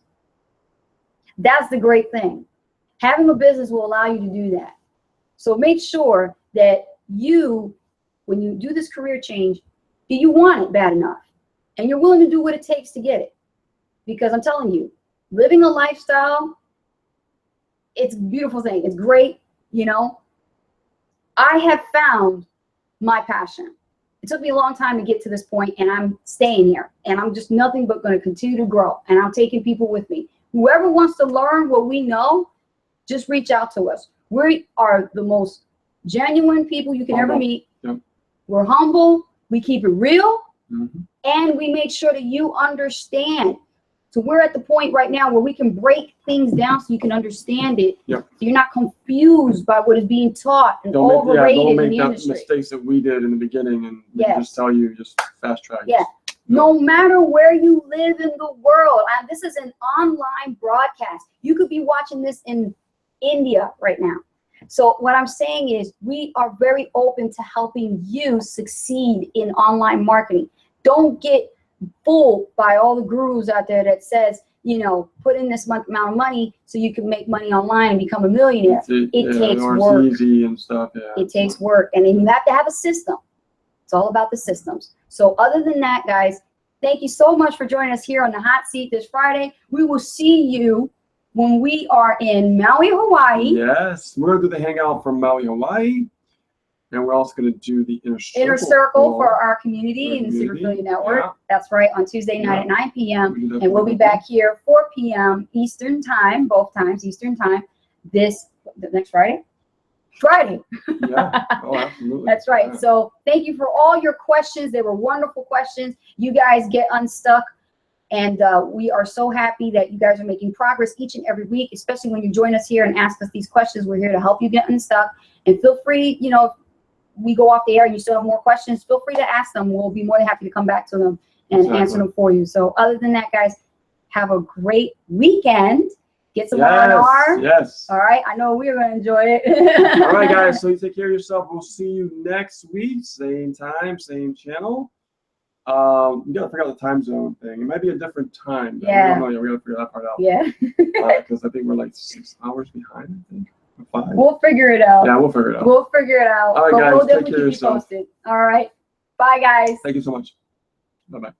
That's the great thing. Having a business will allow you to do that. So make sure that when you do this career change, do you want it bad enough? And you're willing to do what it takes to get it. Because I'm telling you, living a lifestyle, it's a beautiful thing. It's great, I have found my passion. It took me a long time to get to this point, and I'm staying here. And I'm just nothing but going to continue to grow. And I'm taking people with me. Whoever wants to learn what we know, just reach out to us. We are the most genuine people you can ever meet. Yep. We're humble. We keep it real. Mm-hmm. And we make sure that you understand. So we're at the point right now where we can break things down so you can understand it. Yep. So you're not confused by what is being taught and overrated in the industry. Don't make the mistakes that we did in the beginning, and we just tell you, just fast track. Yeah. No matter where you live in the world, this is an online broadcast. You could be watching this in India right now. So what I'm saying is we are very open to helping you succeed in online marketing. Don't get fooled by all the gurus out there that says, put in this amount of money so you can make money online and become a millionaire. It takes work. Easy and stuff. Yeah. It takes work. And then you have to have a system. It's all about the systems. So other than that, guys, thank you so much for joining us here on the Hot Seat this Friday. We will see you when we are in Maui, Hawaii. Yes, we're going to do the Hangout from Maui, Hawaii. And we're also going to do the Inner Circle for our community in the Secret Affiliate Network. Yeah. That's right, on Tuesday night at 9 p.m. And we'll be back here 4 p.m. Eastern Time, both times Eastern Time, the next Friday? Friday. Yeah, oh, absolutely. That's right. Yeah. So thank you for all your questions. They were wonderful questions. You guys get unstuck. And we are so happy that you guys are making progress each and every week, especially when you join us here and ask us these questions. We're here to help you get unstuck. And feel free, if we go off the air and you still have more questions, feel free to ask them. We'll be more than happy to come back to them and answer them for you. So other than that, guys, have a great weekend. Get some R&R. Yes. All right. I know we're going to enjoy it. All right, guys. So you take care of yourself. We'll see you next week. Same time, same channel. We got to figure out the time zone thing. It might be a different time. Yeah. We don't know. We got to figure that part out. Yeah. Because I think we're like 6 hours behind, I think. 5. We'll figure it out. Yeah, we'll figure it out. We'll figure it out. All right, guys. We'll take care definitely of keep you posted. All right. Bye, guys. Thank you so much. Bye-bye.